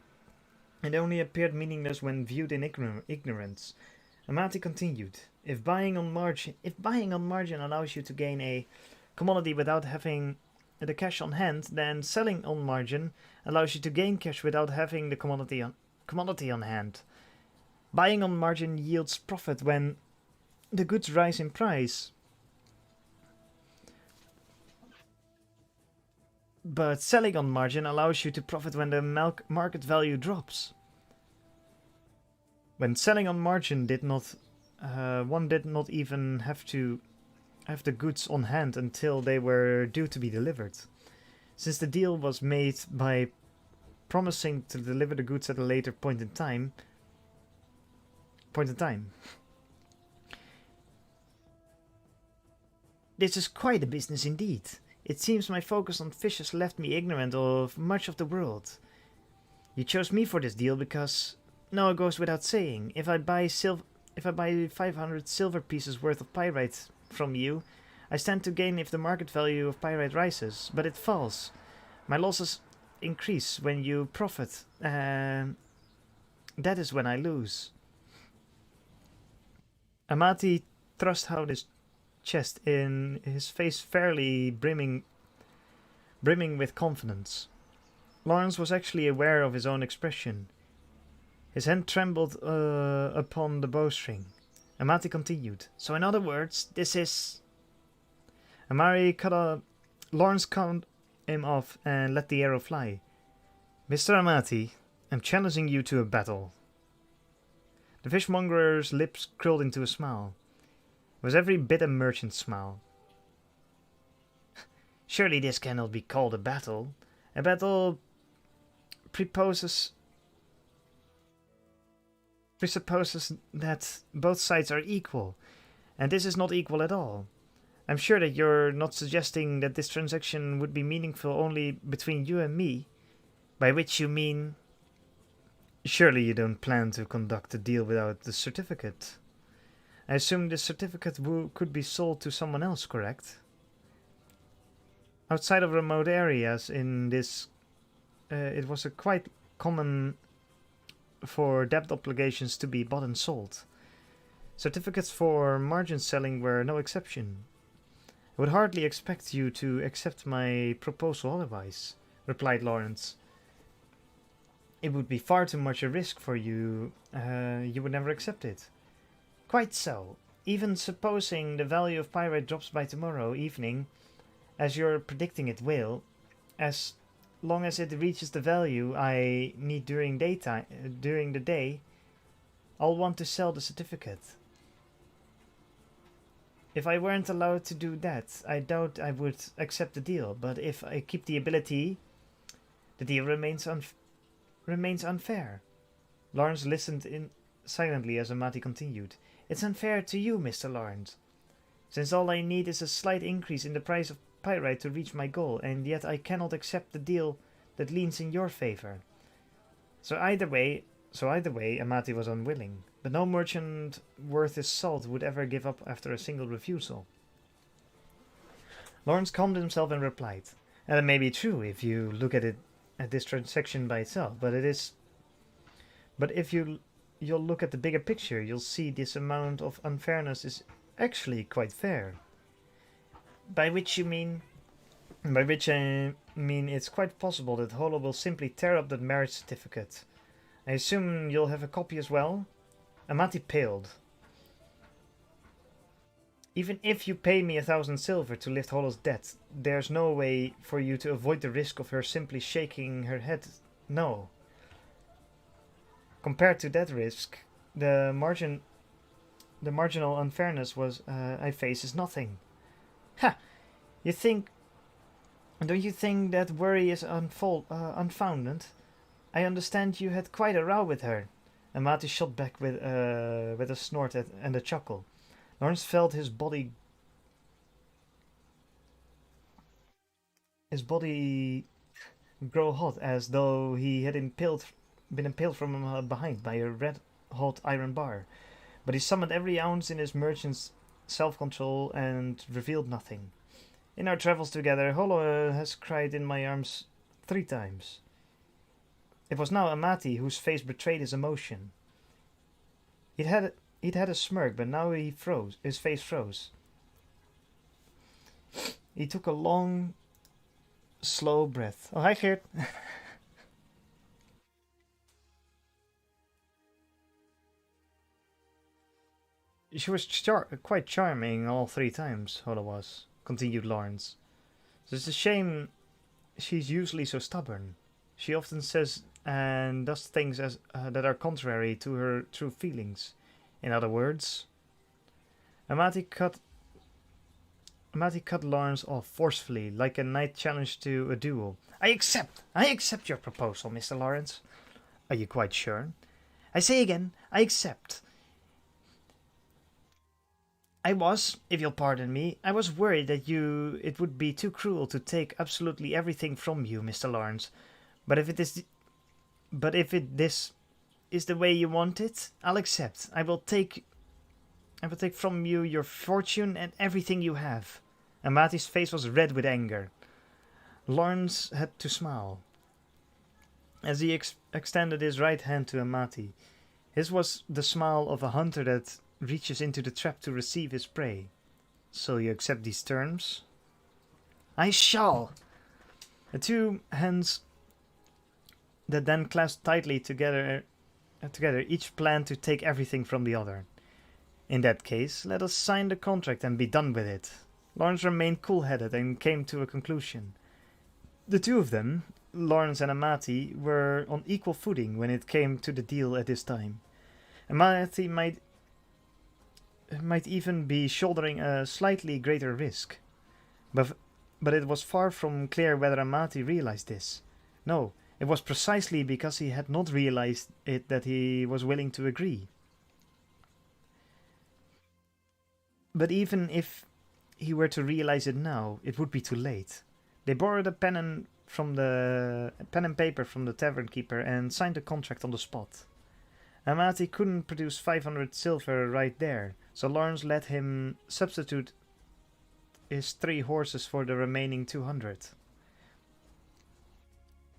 appeared meaningless when viewed in ignorance. Amati continued. If buying on margin allows you to gain a commodity without having the cash on hand, then selling on margin allows you to gain cash without having the commodity on hand. Buying on margin yields profit when the goods rise in price, but selling on margin allows you to profit when the market value drops. When selling on margin one did not even have to have the goods on hand until they were due to be delivered, since the deal was made by promising to deliver the goods at a later point in time. This is quite a business indeed. It seems my focus on fish has left me ignorant of much of the world. You chose me for this deal because, now it goes without saying, if I buy 500 silver pieces worth of pyrite from you, I stand to gain if the market value of pyrite rises, but it falls. My losses increase when you profit, and that is when I lose. Amati thrust out his chest, in his face fairly brimming with confidence. Lawrence was actually aware of his own expression. His hand trembled upon the bowstring. Amati continued. So in other words, this is... Lawrence cut him off and let the arrow fly. Mr. Amati, I'm challenging you to a battle. The fishmonger's lips curled into a smile. It was every bit a merchant's smile. Surely this cannot be called a battle. A battle presupposes that both sides are equal, and this is not equal at all. I'm sure that you're not suggesting that this transaction would be meaningful only between you and me, by which you mean... Surely you don't plan to conduct a deal without the certificate. I assume this certificate could be sold to someone else, correct? Outside of remote areas in this... it was a quite common for debt obligations to be bought and sold. Certificates for margin selling were no exception. I would hardly expect you to accept my proposal otherwise, replied Lawrence. It would be far too much a risk for you. You would never accept it. Quite so. Even supposing the value of pyrite drops by tomorrow evening, as you're predicting it will, as long as it reaches the value I need during the day, I'll want to sell the certificate. If I weren't allowed to do that, I doubt I would accept the deal, but if I keep the ability, the deal remains unfair. Lawrence listened silently as Amati continued. It's unfair to you, Mr. Lawrence, since all I need is a slight increase in the price of pyrite to reach my goal, and yet I cannot accept the deal that leans in your favor. So either way, Amati was unwilling, but no merchant worth his salt would ever give up after a single refusal. Lawrence calmed himself and replied, and it may be true if you look at this transaction by itself, but if you'll look at the bigger picture, you'll see this amount of unfairness is actually quite fair. By which I mean it's quite possible that Holo will simply tear up that marriage certificate. I assume you'll have a copy as well? Amati paled. Even if you pay me 1,000 silver to lift Holo's debt, there's no way for you to avoid the risk of her simply shaking her head no. Compared to that risk, the marginal unfairness I face is nothing. Ha! Don't you think that worry is unfounded? I understand you had quite a row with her. Amati shot back with a snort and a chuckle. Lawrence felt his body grow hot, as though he had been impaled from behind by a red-hot iron bar. But he summoned every ounce in his merchant's self-control and revealed nothing. In our travels together, Holo has cried in my arms 3 times. It was now Amati whose face betrayed his emotion. He'd had He'd had a smirk, but now he froze. His face froze. He took a long, slow breath. Oh, hi, Geert. She was quite charming all three times, Hola was, continued Lawrence. It's a shame she's usually so stubborn. She often says and does things that are contrary to her true feelings. In other words, Amati cut Lawrence off forcefully, like a knight challenged to a duel. I accept! I accept your proposal, Mr. Lawrence. Are you quite sure? I say again, I accept. If you'll pardon me, I was worried that it would be too cruel to take absolutely everything from you, Mr. Lawrence. But if this is the way you want it, I'll accept. I will take from you your fortune and everything you have. Amati's face was red with anger. Lawrence had to smile as he extended his right hand to Amati. His was the smile of a hunter that reaches into the trap to receive his prey. So you accept these terms? I shall! The two hands that then clasped tightly together, each planned to take everything from the other. In that case, let us sign the contract and be done with it. Lawrence remained cool-headed and came to a conclusion. The two of them, Lawrence and Amati, were on equal footing when it came to the deal at this time. Amati might even be shouldering a slightly greater risk. But it was far from clear whether Amati realized this. No, it was precisely because he had not realized it that he was willing to agree. But even if he were to realize it now, it would be too late. They borrowed a pen and paper from the tavern keeper and signed the contract on the spot. Amati couldn't produce 500 silver right there, so Lawrence let him substitute his 3 horses for the remaining 200.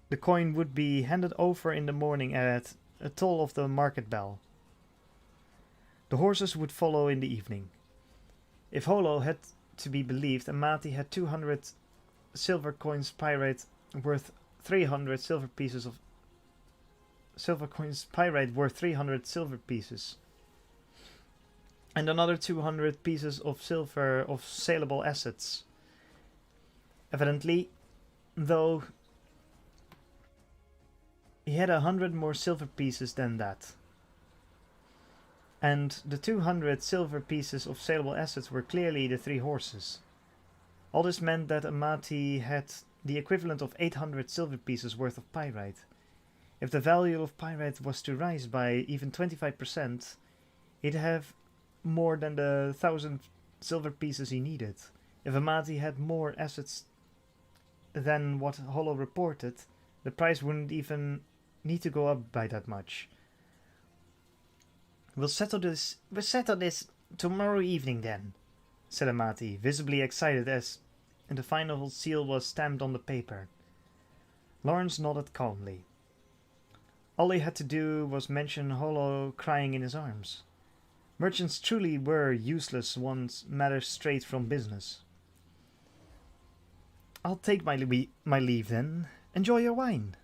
The coin would be handed over in the morning at a toll of the market bell. The horses would follow in the evening. If Holo had to be believed, Amati had 200 silver coins pyrite worth 300 silver pieces of silver coins pyrite worth 300 silver pieces, and another 200 pieces of silver of saleable assets. Evidently, though, he had 100 more silver pieces than that. And the 200 silver pieces of saleable assets were clearly the 3 horses. All this meant that Amati had the equivalent of 800 silver pieces worth of pyrite. If the value of pyrite was to rise by even 25%, he'd have more than the 1,000 silver pieces he needed. If Amati had more assets than what Holo reported, the price wouldn't even need to go up by that much. We'll settle this tomorrow evening then, said Amati, visibly excited as the final seal was stamped on the paper. Lawrence nodded calmly. All he had to do was mention Holo crying in his arms. Merchants truly were useless once matters straight from business. I'll take my leave then. Enjoy your wine.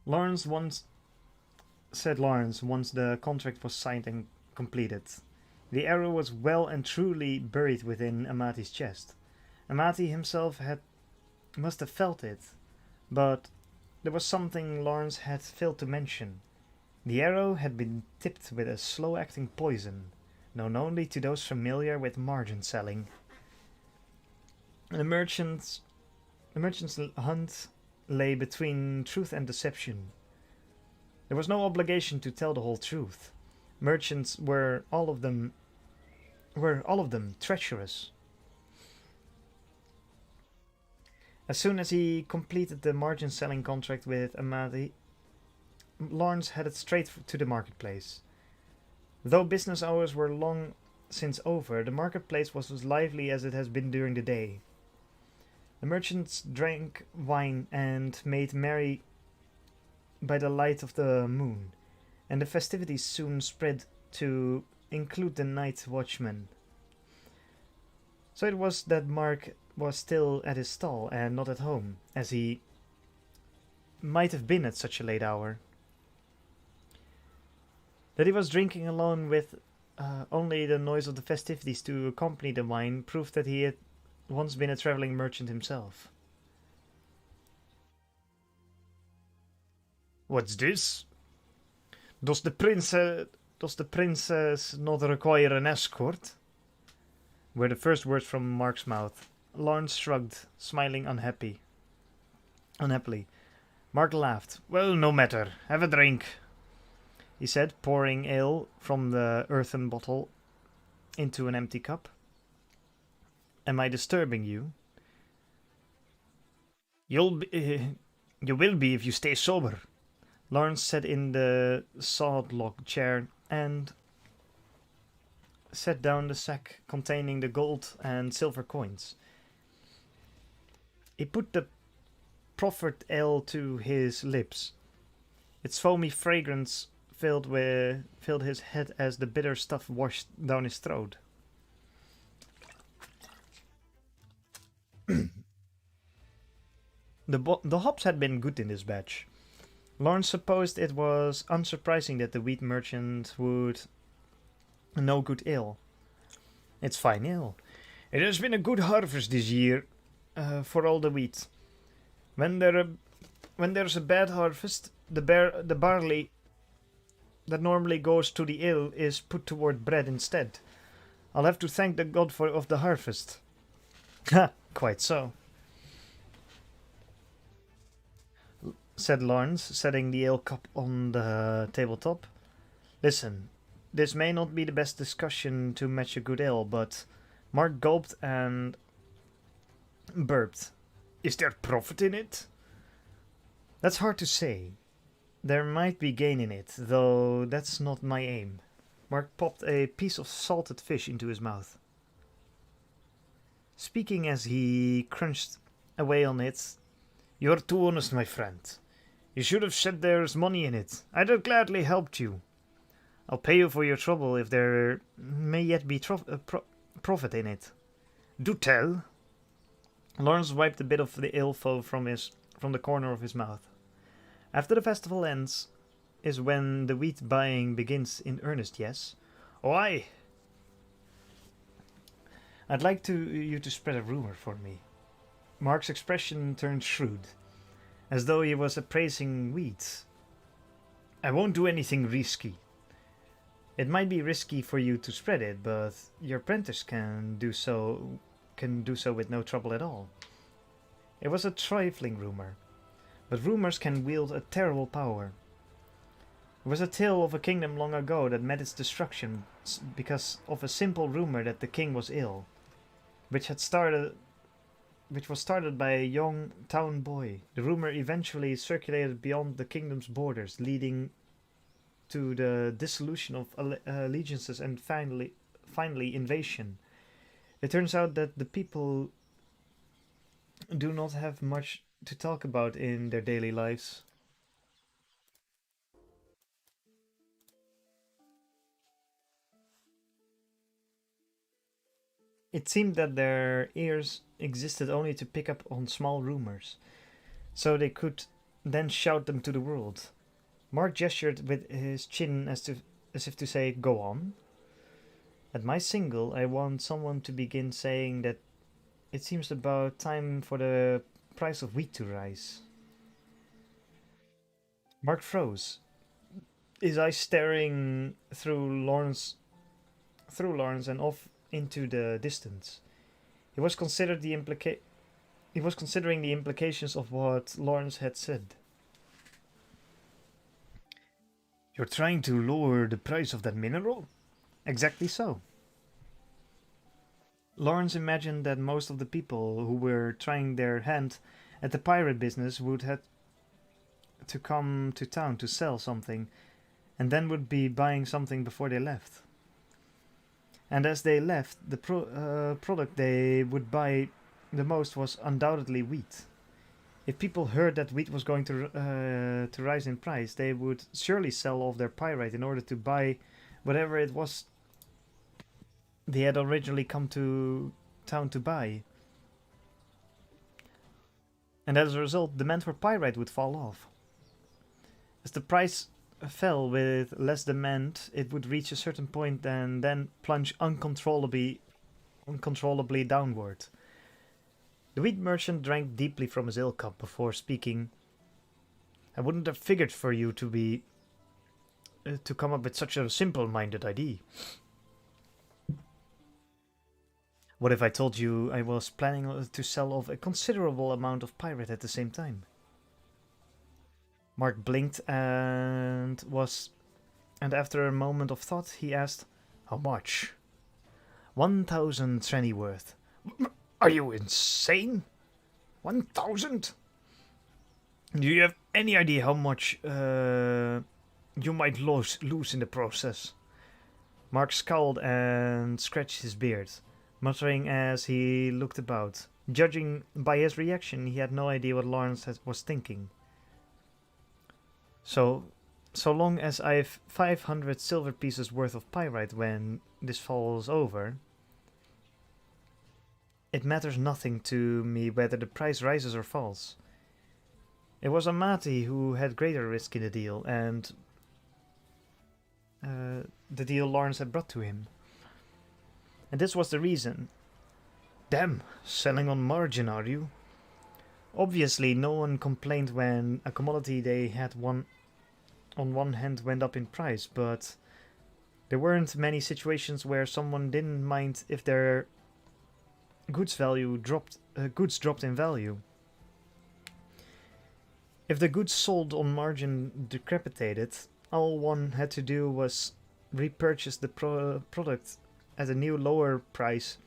Lawrence once the contract was signed and completed. The arrow was well and truly buried within Amati's chest. Amati himself must have felt it, but there was something Lawrence had failed to mention. The arrow had been tipped with a slow-acting poison, known only to those familiar with margin selling. The merchant's hunt lay between truth and deception. There was no obligation to tell the whole truth. Merchants were all of them treacherous. As soon as he completed the margin selling contract with Amati, Lawrence headed straight to the marketplace. Though business hours were long since over, the marketplace was as lively as it has been during the day. The merchants drank wine and made merry by the light of the moon. and the festivities soon spread to include the night watchman. So it was that Mark was still at his stall and not at home, as he might have been at such a late hour. That he was drinking alone with only the noise of the festivities to accompany the wine proved that he had once been a traveling merchant himself. What's this? Does the princess not require an escort? Were the first words from Mark's mouth. Lawrence shrugged, smiling unhappily. Mark laughed. Well, no matter. Have a drink, he said, pouring ale from the earthen bottle into an empty cup. Am I disturbing you? You will be if you stay sober, Lawrence sat in the sawed-log chair and set down the sack containing the gold and silver coins. He put the proffered ale to his lips. Its foamy fragrance filled his head as the bitter stuff washed down his throat. The hops had been good in this batch. Lawrence supposed it was unsurprising that the wheat merchant would know good ale. It's fine ale. It has been a good harvest this year for all the wheat. When there's a bad harvest, the barley that normally goes to the ale is put toward bread instead. I'll have to thank the god of the harvest. Ha, quite so, said Lawrence, setting the ale cup on the tabletop. Listen, this may not be the best discussion to match a good ale, but Mark gulped and burped. Is there profit in it? That's hard to say. There might be gain in it, though that's not my aim. Mark popped a piece of salted fish into his mouth. Speaking as he crunched away on it, you're too honest, my friend. You should have said there's money in it. I'd have gladly helped you. I'll pay you for your trouble if there may yet be profit in it. Do tell. Lawrence wiped a bit of the ale foam from the corner of his mouth. After the festival ends is when the wheat buying begins in earnest, yes? Oh, aye. I'd like you to spread a rumor for me. Mark's expression turned shrewd, as though he was appraising wheat. I won't do anything risky. It might be risky for you to spread it, but your apprentice can do so with no trouble at all. It was a trifling rumor, but rumors can wield a terrible power. It was a tale of a kingdom long ago that met its destruction because of a simple rumor that the king was ill, which was started by a young town boy. The rumor eventually circulated beyond the kingdom's borders, leading to the dissolution of allegiances and finally invasion. It turns out that the people do not have much to talk about in their daily lives. It seemed that their ears existed only to pick up on small rumors, so they could then shout them to the world. Mark gestured with his chin as if to say, "Go on." At my single, I want someone to begin saying that it seems about time for the price of wheat to rise. Mark froze, his eyes staring through Lawrence and off into the distance. He was he was considering the implications of what Lawrence had said. You're trying to lower the price of that mineral? Exactly so. Lawrence imagined that most of the people who were trying their hand at the pirate business would have to come to town to sell something, and then would be buying something before they left. And as they left, the product they would buy the most was undoubtedly wheat. If people heard that wheat was going to rise in price, they would surely sell off their pyrite in order to buy whatever it was they had originally come to town to buy. And as a result, demand for pyrite would fall off. As the price fell with less demand, it would reach a certain point and then plunge uncontrollably downward. The wheat merchant drank deeply from his ale cup before speaking. I wouldn't have figured for you to come up with such a simple-minded idea. What if I told you I was planning to sell off a considerable amount of pyrite at the same time? Mark blinked and after a moment of thought he asked, "How much?" 1,000 trenny worth. Are you insane? 1,000? Do you have any idea how much you might lose in the process? Mark scowled and scratched his beard, muttering as he looked about. Judging by his reaction, he had no idea what Lawrence was thinking. So long as I've 500 silver pieces worth of pyrite when this falls over, it matters nothing to me whether the price rises or falls. It was Amati who had greater risk in the deal, and the deal Lawrence had brought to him. And this was the reason. Damn, selling on margin, are you? Obviously, no one complained when a commodity they had on one hand went up in price, but there weren't many situations where someone didn't mind if their goods dropped in value. If the goods sold on margin decrepitated, all one had to do was repurchase the product at a new lower price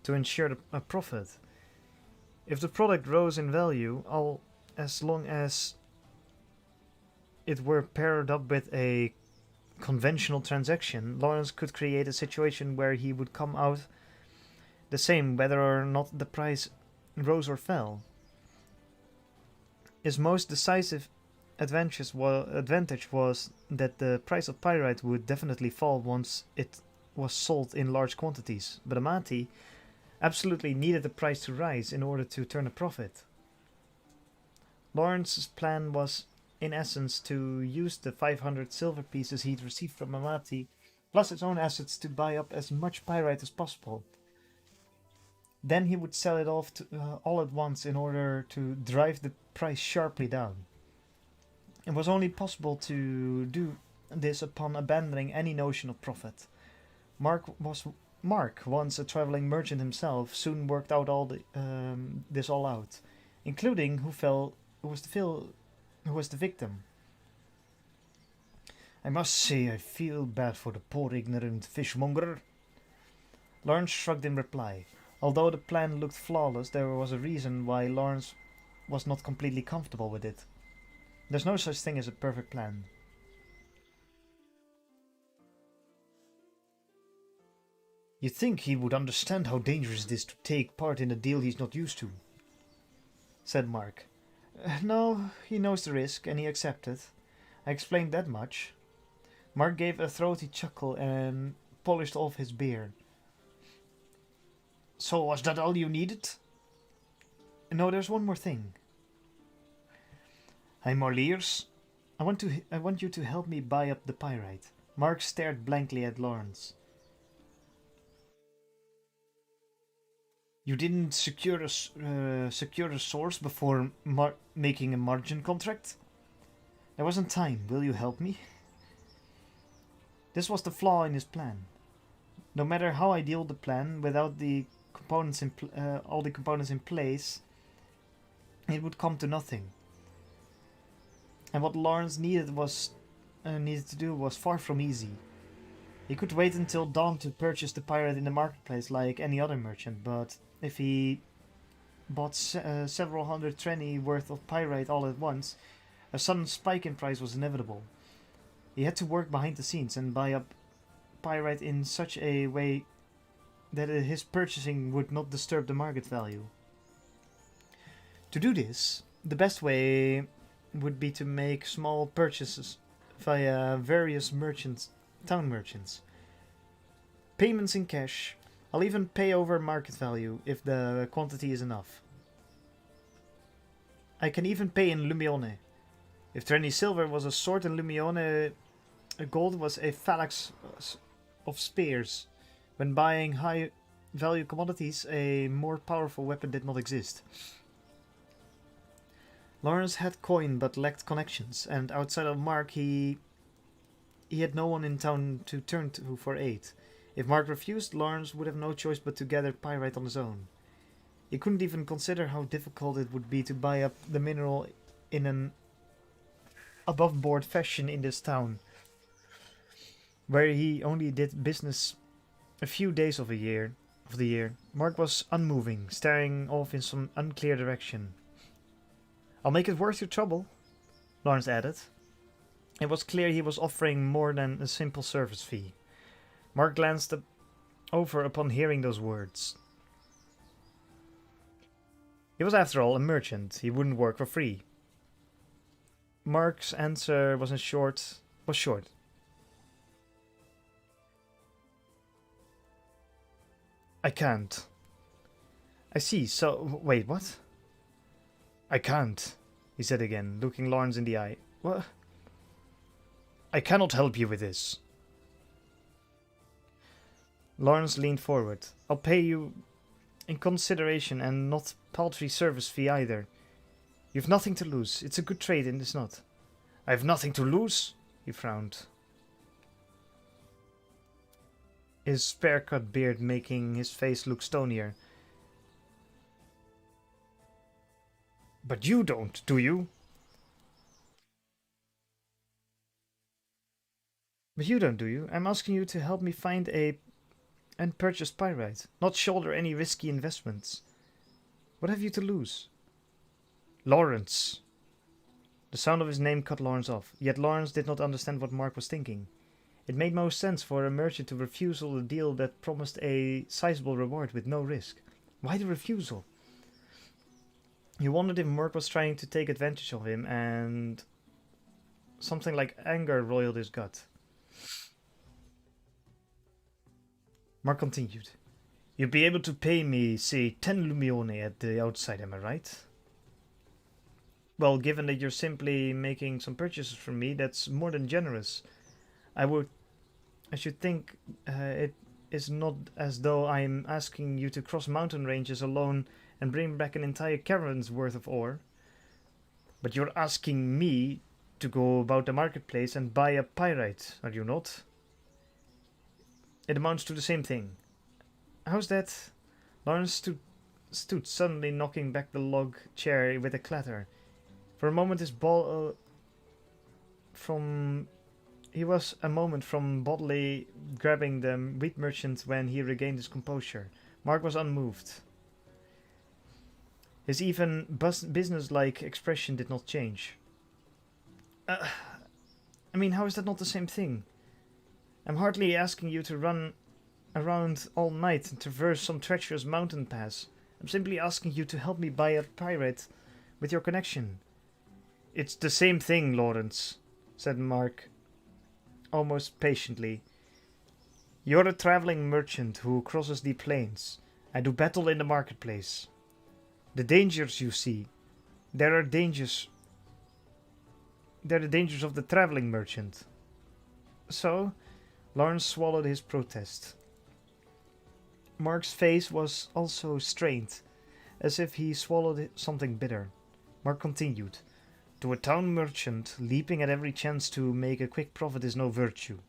to ensure a profit. If the product rose in value, as long as it were paired up with a conventional transaction, Lawrence could create a situation where he would come out the same whether or not the price rose or fell. His most decisive advantage was that the price of pyrite would definitely fall once it was sold in large quantities, but Amati absolutely needed the price to rise in order to turn a profit. Lawrence's plan was, in essence, to use the 500 silver pieces he'd received from Amati, plus his own assets, to buy up as much pyrite as possible. Then he would sell it off all at once in order to drive the price sharply down. It was only possible to do this upon abandoning any notion of profit. Mark, once a traveling merchant himself, soon worked out this all out, including who was the victim. I must say I feel bad for the poor ignorant fishmonger. Lawrence shrugged in reply. Although the plan looked flawless, there was a reason why Lawrence was not completely comfortable with it. There's no such thing as a perfect plan. You'd think he would understand how dangerous it is to take part in a deal he's not used to, said Mark. No, he knows the risk, and he accepted. I explained that much. Mark gave a throaty chuckle and polished off his beard. So was that all you needed? No, there's one more thing. I'm all ears. I want you to help me buy up the pyrite. Mark stared blankly at Lawrence. You didn't secure a source before making a margin contract? There wasn't time. Will you help me? This was the flaw in his plan. No matter how ideal the plan, without all the components in place, it would come to nothing. And what Lawrence needed to do was far from easy. He could wait until dawn to purchase the pyrite in the marketplace like any other merchant, but if he bought several hundred trenny worth of pyrite all at once, a sudden spike in price was inevitable. He had to work behind the scenes and buy up pyrite in such a way that his purchasing would not disturb the market value. To do this, The best way would be to make small purchases via various merchants, town merchants. Payments in cash. I'll even pay over market value if the quantity is enough. I can even pay in Lumione. If Trenny silver was a sword in Lumione, gold was a phalanx of spears. When buying high value commodities, a more powerful weapon did not exist. Lawrence had coin but lacked connections, and outside of Mark, he had no one in town to turn to for aid. If Mark refused, Lawrence would have no choice but to gather pyrite on his own. He couldn't even consider how difficult it would be to buy up the mineral in an above-board fashion in this town, where he only did business a few days of the year. Mark was unmoving, staring off in some unclear direction. I'll make it worth your trouble, Lawrence added. It was clear he was offering more than a simple service fee. Mark glanced over upon hearing those words. He was, after all, a merchant. He wouldn't work for free. Mark's answer was short. I can't. I see, so... Wait, what? I can't, he said again, looking Lawrence in the eye. What? I cannot help you with this. Lawrence leaned forward. I'll pay you in consideration and not paltry service fee either. You've nothing to lose. It's a good trade, and it's not. I have nothing to lose? He frowned. His spare-cut beard making his face look stonier. But you don't, do you? But you don't, do you? I'm asking you to help me find and purchase pyrite, not shoulder any risky investments. What have you to lose? Lawrence. The sound of his name cut Lawrence off, yet Lawrence did not understand what Mark was thinking. It made most sense for a merchant to refuse a deal that promised a sizable reward with no risk. Why the refusal? He wondered if Mark was trying to take advantage of him, and something like anger roiled his gut. Mark continued. You'd be able to pay me, say, 10 Lumione at the outside, am I right? Well, given that you're simply making some purchases from me, that's more than generous. I should think it is not as though I'm asking you to cross mountain ranges alone and bring back an entire caravan's worth of ore. But you're asking me to go about the marketplace and buy a pyrite, are you not? It amounts to the same thing. How's that? Lawrence stood suddenly, knocking back the log chair with a clatter. For a moment he was a moment from bodily grabbing the wheat merchant when he regained his composure. Mark was unmoved. His even business-like expression did not change. I mean, how is that not the same thing? I'm hardly asking you to run around all night and traverse some treacherous mountain pass. I'm simply asking you to help me buy a pyrite with your connection. It's the same thing, Lawrence, said Mark, almost patiently. You're a traveling merchant who crosses the plains. I do battle in the marketplace. The dangers you see, they're the dangers of the traveling merchant. So, Lawrence swallowed his protest. Mark's face was also strained, as if he swallowed something bitter. Mark continued. To a town merchant, leaping at every chance to make a quick profit is no virtue.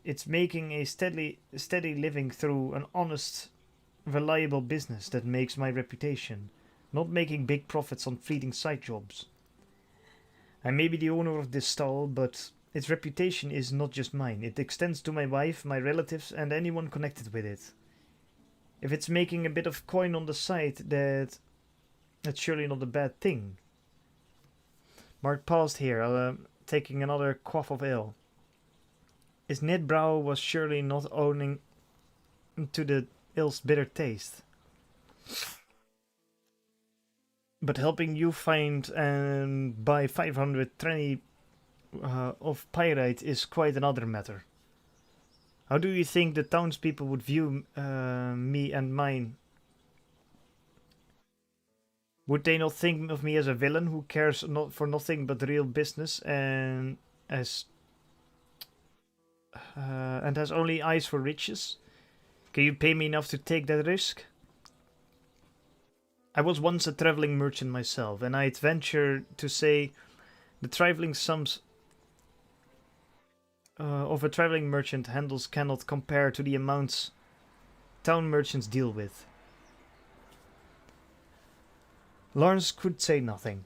It's making a steady living through an honest, reliable business that makes my reputation, not making big profits on fleeting side jobs. I may be the owner of this stall, but its reputation is not just mine. It extends to my wife, my relatives, and anyone connected with it. If it's making a bit of coin on the side, that's surely not a bad thing. Mark paused here, taking another quaff of ale. His knit brow was surely not owning to the ale's bitter taste. But helping you find and buy 520 of pyrite is quite another matter. How do you think the townspeople would view me and mine? Would they not think of me as a villain who cares not for nothing but real business as and has only eyes for riches? Can you pay me enough to take that risk? I was once a traveling merchant myself, and I'd venture to say the traveling sums of a traveling merchant handles cannot compare to the amounts town merchants deal with. Lawrence could say nothing.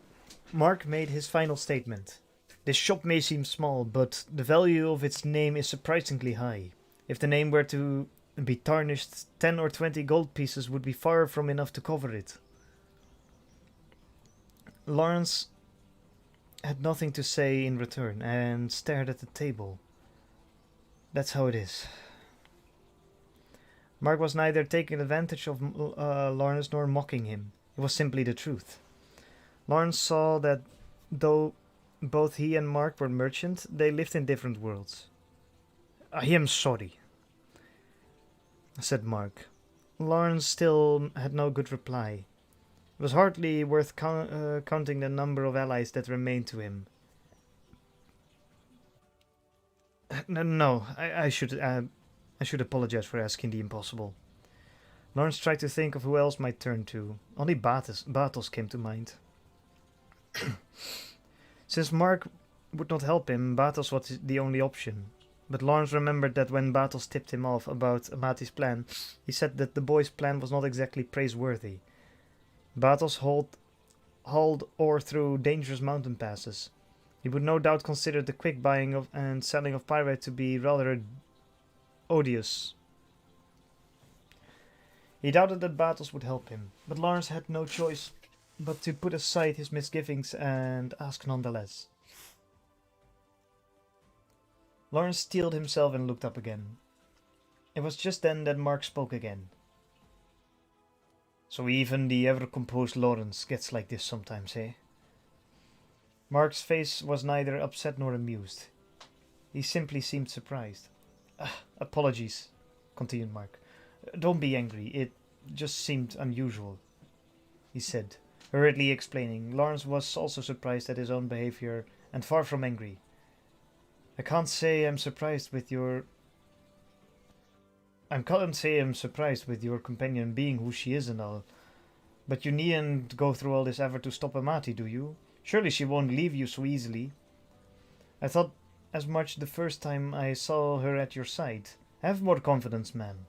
Mark made his final statement. This shop may seem small, but the value of its name is surprisingly high. If the name were to be tarnished, 10 or 20 gold pieces would be far from enough to cover it. Lawrence had nothing to say in return and stared at the table. That's how it is. Mark was neither taking advantage of Lawrence nor mocking him. It was simply the truth. Lawrence saw that though both he and Mark were merchants, they lived in different worlds. I am sorry, said Mark. Lawrence still had no good reply. It was hardly worth counting the number of allies that remained to him. No, I should apologize for asking the impossible. Lawrence tried to think of who else might turn to. Only Bartos came to mind. Since Mark would not help him, Bartos was the only option. But Lawrence remembered that when Bartos tipped him off about Amati's plan, he said that the boy's plan was not exactly praiseworthy. Bartos hauled ore through dangerous mountain passes. He would no doubt consider the quick buying of and selling of pyrite to be rather odious. He doubted that Bartos would help him, but Lawrence had no choice but to put aside his misgivings and ask nonetheless. Lawrence steeled himself and looked up again. It was just then that Mark spoke again. So even the ever-composed Lawrence gets like this sometimes, eh? Mark's face was neither upset nor amused. He simply seemed surprised. Apologies, continued Mark. Don't be angry, it just seemed unusual, he said, hurriedly explaining. Lawrence was also surprised at his own behavior and far from angry. I can't say I'm surprised with your companion being who she is and all. But you needn't go through all this effort to stop Amati, do you? Surely she won't leave you so easily. I thought as much the first time I saw her at your side. Have more confidence, man.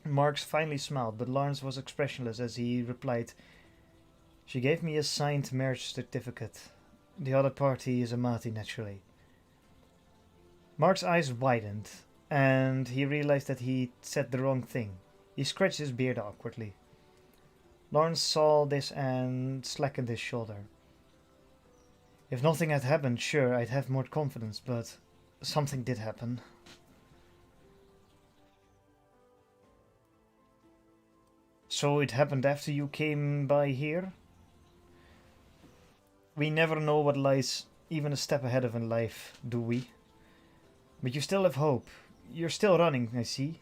Marx finally smiled, but Lawrence was expressionless as he replied, She gave me a signed marriage certificate. The other party is Amati, naturally. Mark's eyes widened, and he realized that he said the wrong thing. He scratched his beard awkwardly. Lawrence saw this and slackened his shoulder. If nothing had happened, sure, I'd have more confidence, but something did happen. So it happened after you came by here? We never know what lies even a step ahead of in life, do we? But you still have hope. You're still running, I see.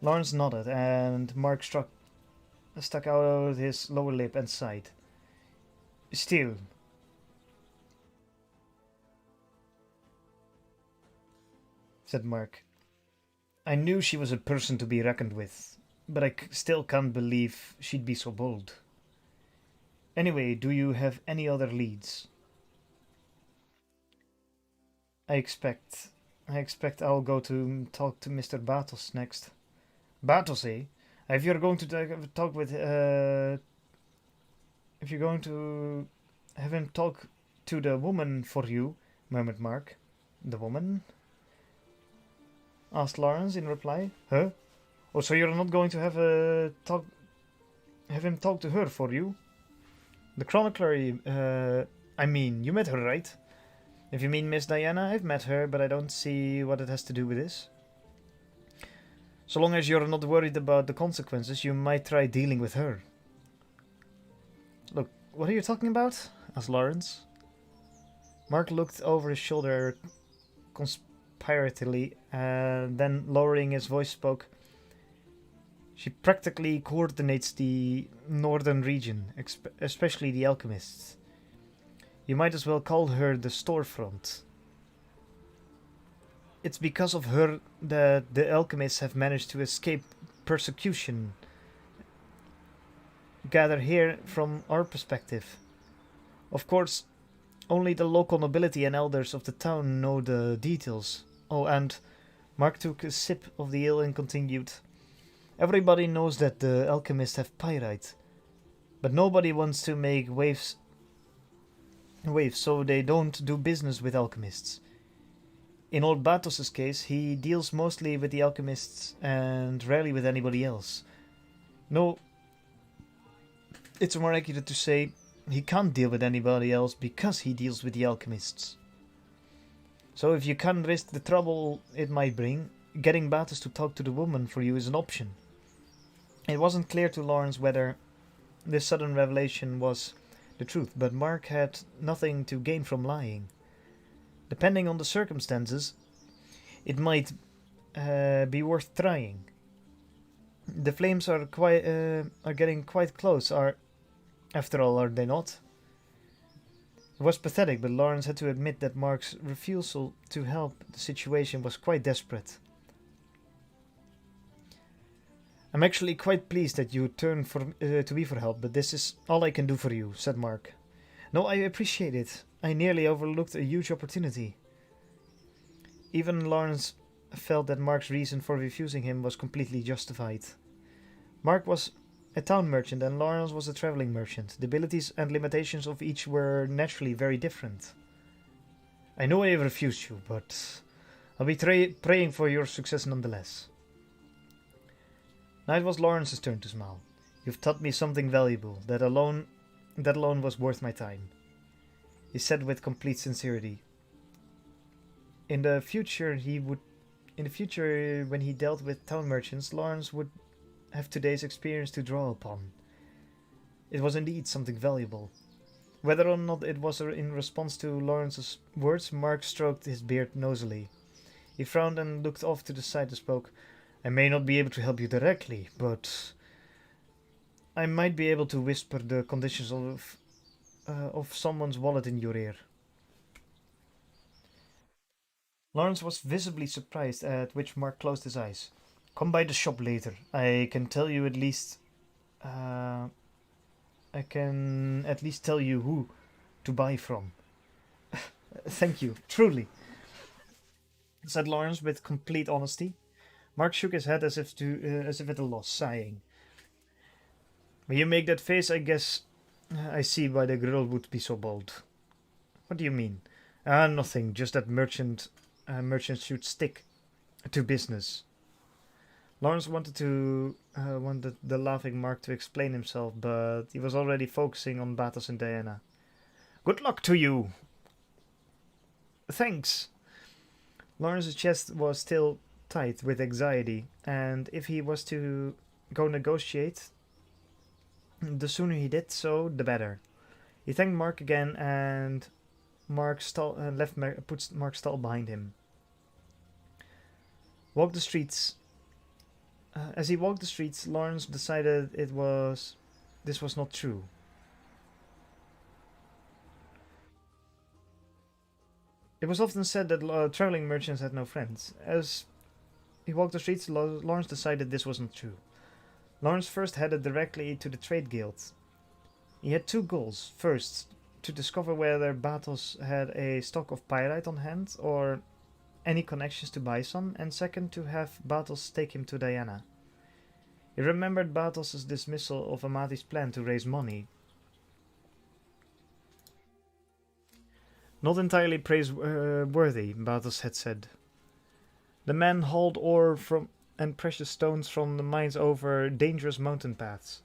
Lawrence nodded, and Mark stuck out his lower lip and sighed. Still. Said Mark. I knew she was a person to be reckoned with, but I still can't believe she'd be so bold. Anyway, do you have any other leads? I expect I'll go to talk to Mr. Bartos next. Bartos, eh? If you're going to talk with, if you're going to have him talk to the woman for you, murmured Mark. The woman? Asked Lawrence in reply. Huh? Oh, so you're not going to have him talk to her for you? The chronicler, I mean, you met her, right? If you mean Miss Diana, I've met her, but I don't see what it has to do with this. So long as you're not worried about the consequences, you might try dealing with her. What are you talking about? Asked Lawrence. Mark looked over his shoulder conspiratorially, and then, lowering his voice, spoke. She practically coordinates the northern region, especially the alchemists. You might as well call her the storefront. It's because of her that the alchemists have managed to escape persecution. Gather here from our perspective. Of course, only the local nobility and elders of the town know the details. Oh, and Mark took a sip of the ale and continued. Everybody knows that the alchemists have pyrite, but nobody wants to make waves, so they don't do business with alchemists. In old Batos's case, he deals mostly with the alchemists and rarely with anybody else. No, it's more accurate to say he can't deal with anybody else because he deals with the alchemists. So if you can't risk the trouble it might bring, getting Batos to talk to the woman for you is an option. It wasn't clear to Lawrence whether this sudden revelation was the truth, but Mark had nothing to gain from lying. Depending on the circumstances, it might be worth trying. The flames are getting quite close. After all, are they not? It was pathetic, but Lawrence had to admit that Mark's refusal to help the situation was quite desperate. I'm actually quite pleased that you turned to me for help, but this is all I can do for you, said Mark. No, I appreciate it. I nearly overlooked a huge opportunity. Even Lawrence felt that Mark's reason for refusing him was completely justified. Mark was a town merchant and Lawrence was a traveling merchant. The abilities and limitations of each were naturally very different. I know I refused you, but I'll be praying for your success nonetheless. Now it was Lawrence's turn to smile. You've taught me something valuable. That alone was worth my time, he said with complete sincerity. In the future, when he dealt with town merchants, Lawrence would have today's experience to draw upon. It was indeed something valuable. Whether or not it was in response to Lawrence's words, Mark stroked his beard nosily. He frowned and looked off to the side and spoke. I may not be able to help you directly, but I might be able to whisper the conditions of someone's wallet in your ear. Lawrence was visibly surprised, at which Mark closed his eyes. Come by the shop later. I can at least tell you who to buy from. Thank you, truly, said Lawrence with complete honesty. Mark shook his head as if at a loss, sighing. When you make that face, I guess I see why the girl would be so bold. What do you mean? Nothing. Just that merchants should stick to business. Lawrence wanted the laughing Mark to explain himself, but he was already focusing on Batos and Diana. Good luck to you. Thanks. Lawrence's chest was still tight with anxiety, and if he was to go negotiate, the sooner he did so, the better. He thanked Mark again, and put Mark's stall behind him. Walked the streets. As he walked the streets, Lawrence decided this was not true. It was often said that traveling merchants had no friends. As he walked the streets, Lawrence decided this wasn't true. Lawrence first headed directly to the trade guild. He had two goals. First, to discover whether Batos had a stock of pyrite on hand or any connections to buy some, and second, to have Batos take him to Diana. He remembered Batos' dismissal of Amati's plan to raise money. Not entirely praiseworthy, Batos had said. The man hauled ore and precious stones from the mines over dangerous mountain paths.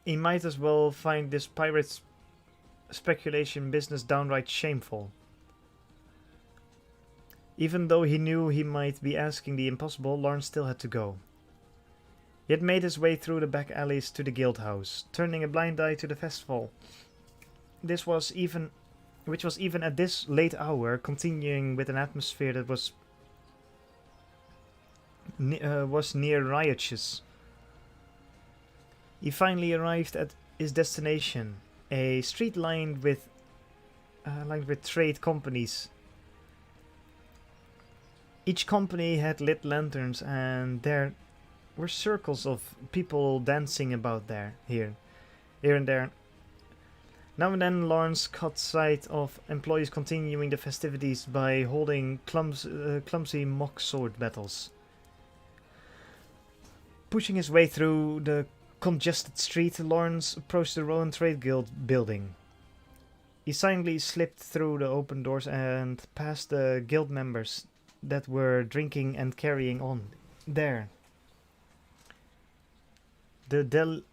He might as well find this pirate speculation business downright shameful. Even though he knew he might be asking the impossible, Lawrence still had to go. He had made his way through the back alleys to the guild house, turning a blind eye to the festival. This was even, which was even at this late hour, continuing with an atmosphere that was near riotous. He finally arrived at his destination, a street lined with trade companies. Each company had lit lanterns, and there were circles of people dancing about here and there. Now and then Lawrence caught sight of employees continuing the festivities by holding clumsy mock sword battles. Pushing his way through the congested street, Lawrence approached the Rowan Trade Guild building. He silently slipped through the open doors and past the guild members that were drinking and carrying on there. The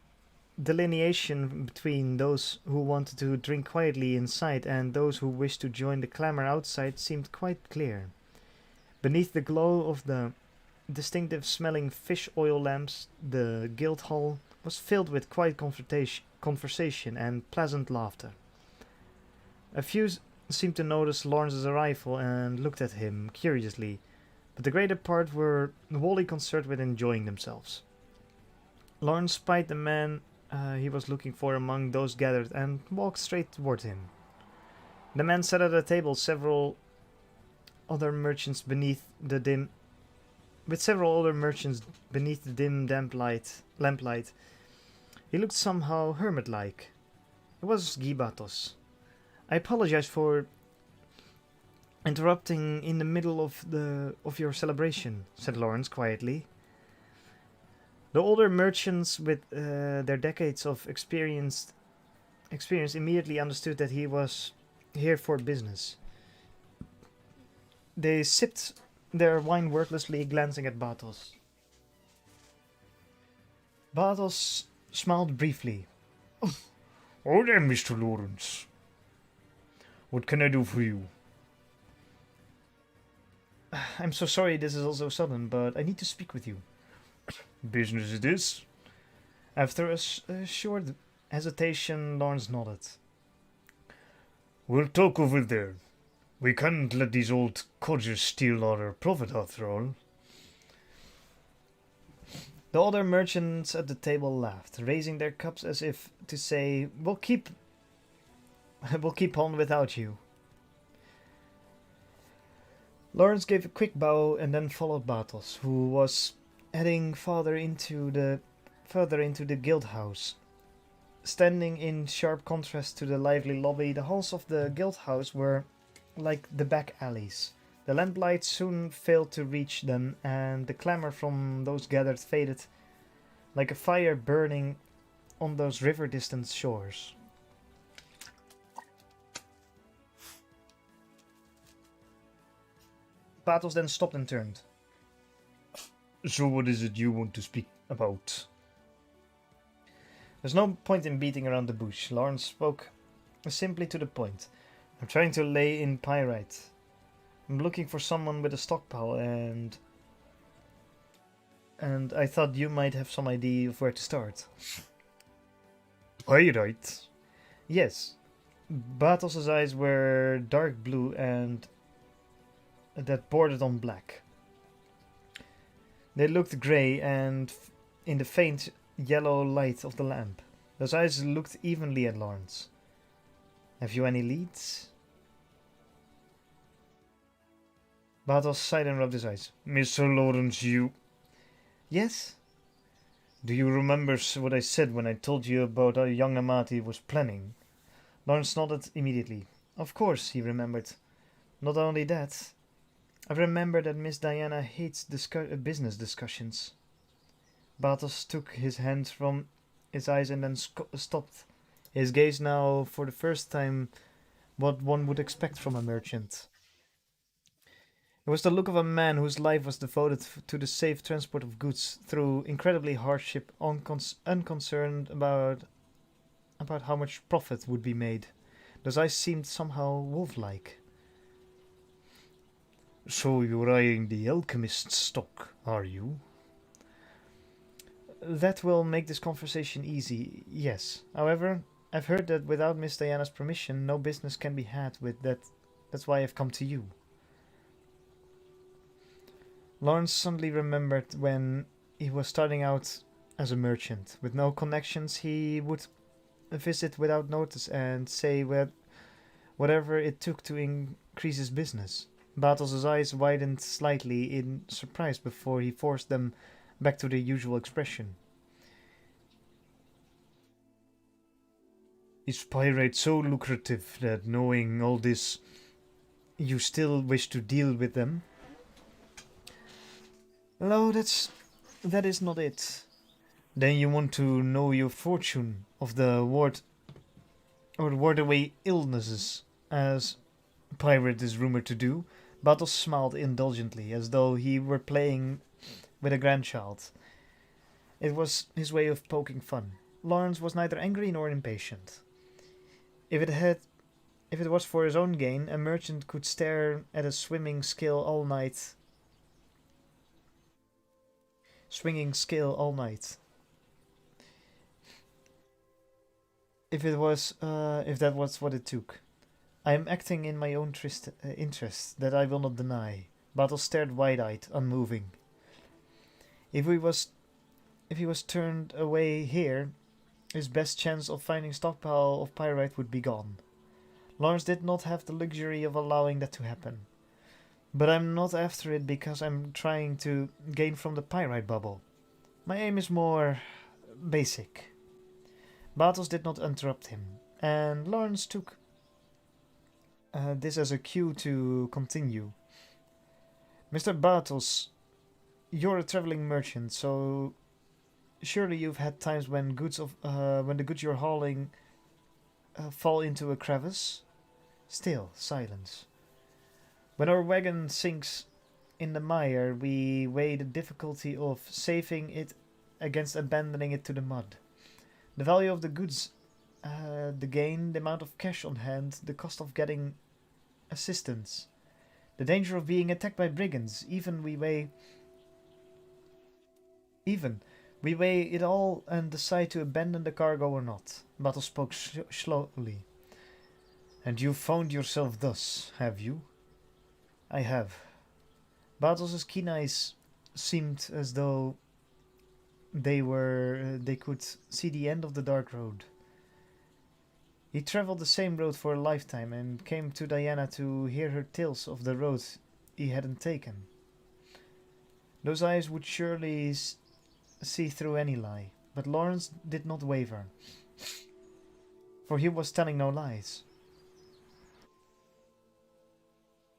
delineation between those who wanted to drink quietly inside and those who wished to join the clamor outside seemed quite clear. Beneath the glow of the distinctive smelling fish oil lamps, the guild hall was filled with quiet conversation and pleasant laughter. A few seemed to notice Lawrence's arrival and looked at him curiously, but the greater part were wholly concerned with enjoying themselves. Lawrence spied the man he was looking for among those gathered and walked straight toward him. The man sat at a table with several other merchants beneath the dim lamplight. He looked somehow hermit-like. It was Gibatos. I apologize for interrupting in the middle of your celebration, said Lawrence quietly. The older merchants, with their decades of experience, immediately understood that he was here for business. They sipped their wine wordlessly, glancing at Bartos. Bartos smiled briefly. Oh there, Mr. Lawrence. What can I do for you? I'm so sorry this is all so sudden, but I need to speak with you. Business it is. After a short hesitation, Lawrence nodded. We'll talk over there. We can't let these old codgers steal our profit after all. The other merchants at the table laughed, raising their cups as if to say, we'll keep on without you. Lawrence gave a quick bow and then followed Bartos, who was heading further into the guild house. Standing in sharp contrast to the lively lobby, the halls of the guild house were like the back alleys. The lamplights soon failed to reach them, and the clamor from those gathered faded like a fire burning on those river-distant shores. Bartos then stopped and turned. So what is it you want to speak about? There's no point in beating around the bush. Lawrence spoke simply to the point. I'm trying to lay in pyrite. I'm looking for someone with a stockpile, and I thought you might have some idea of where to start. Pyrite? Yes. Bartos's eyes were dark blue and that bordered on black. They looked grey and in the faint yellow light of the lamp. Those eyes looked evenly at Lawrence. Have you any leads? Bartos sighed and rubbed his eyes. Mr. Lawrence, you... Yes? Do you remember what I said when I told you about how young Amati was planning? Lawrence nodded immediately. Of course, he remembered. Not only that, I remember that Miss Diana hates business discussions. Bartos took his hands from his eyes and then stopped. His gaze now, for the first time, what one would expect from a merchant. It was the look of a man whose life was devoted to the safe transport of goods through incredibly hardship, unconcerned about how much profit would be made. Those eyes seemed somehow wolf-like. So you're eyeing the alchemist's stock, are you? That will make this conversation easy, yes. However, I've heard that without Miss Diana's permission, no business can be had with that. That's why I've come to you. Lawrence suddenly remembered when he was starting out as a merchant. With no connections, he would visit without notice and say whatever it took to increase his business. Bartels' eyes widened slightly in surprise before he forced them back to their usual expression. Is pirate so lucrative that knowing all this, you still wish to deal with them? No, that is not it. Then you want to know your fortune of the ward away illnesses, as pirate is rumored to do. Bartels smiled indulgently, as though he were playing with a grandchild. It was his way of poking fun. Lawrence was neither angry nor impatient. If it was for his own gain, a merchant could stare at a swinging scale all night. If that was what it took. I am acting in my own interest, that I will not deny. Bartels stared wide-eyed, unmoving. If he was turned away here, his best chance of finding stockpile of pyrite would be gone. Lawrence did not have the luxury of allowing that to happen. But I'm not after it because I'm trying to gain from the pyrite bubble. My aim is more basic. Bartels did not interrupt him, and Lawrence took this as a cue to continue. Mr. Bartels, you're a traveling merchant, so surely you've had times when when the goods you're hauling fall into a crevice. Still, silence. When our wagon sinks in the mire, we weigh the difficulty of saving it against abandoning it to the mud. The value of the goods, the gain, the amount of cash on hand, the cost of getting assistance, the danger of being attacked by brigands, even we weigh it all and decide to abandon the cargo or not. Battle spoke slowly. And you found yourself thus, have you? I have. Bartels' keen eyes seemed as though they could see the end of the dark road. He travelled the same road for a lifetime and came to Diana to hear her tales of the road he hadn't taken. Those eyes would surely see through any lie, but Lawrence did not waver, for he was telling no lies.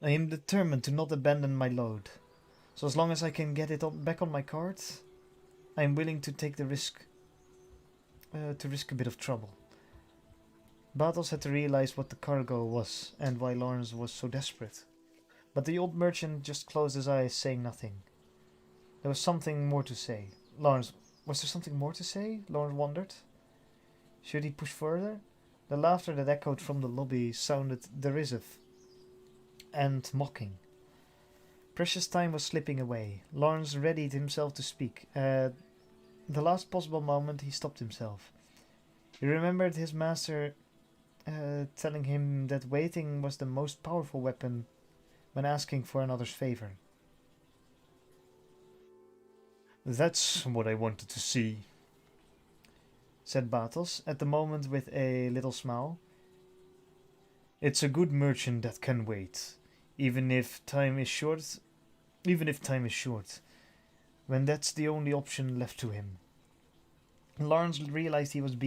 I am determined to not abandon my load, so as long as I can get it back on my cart, I am willing to take the risk, to risk a bit of trouble. Bartels had to realize what the cargo was and why Lawrence was so desperate. But the old merchant just closed his eyes, saying nothing. There was something more to say. Was there something more to say? Lawrence wondered. Should he push further? The laughter that echoed from the lobby sounded derisive and mocking. Precious time was slipping away. Lawrence readied himself to speak. At the last possible moment, he stopped himself. He remembered his master telling him that waiting was the most powerful weapon when asking for another's favor. That's what I wanted to see, said Bartels, at the moment with a little smile. It's a good merchant that can wait, even if time is short, when that's the only option left to him. Lawrence realized he had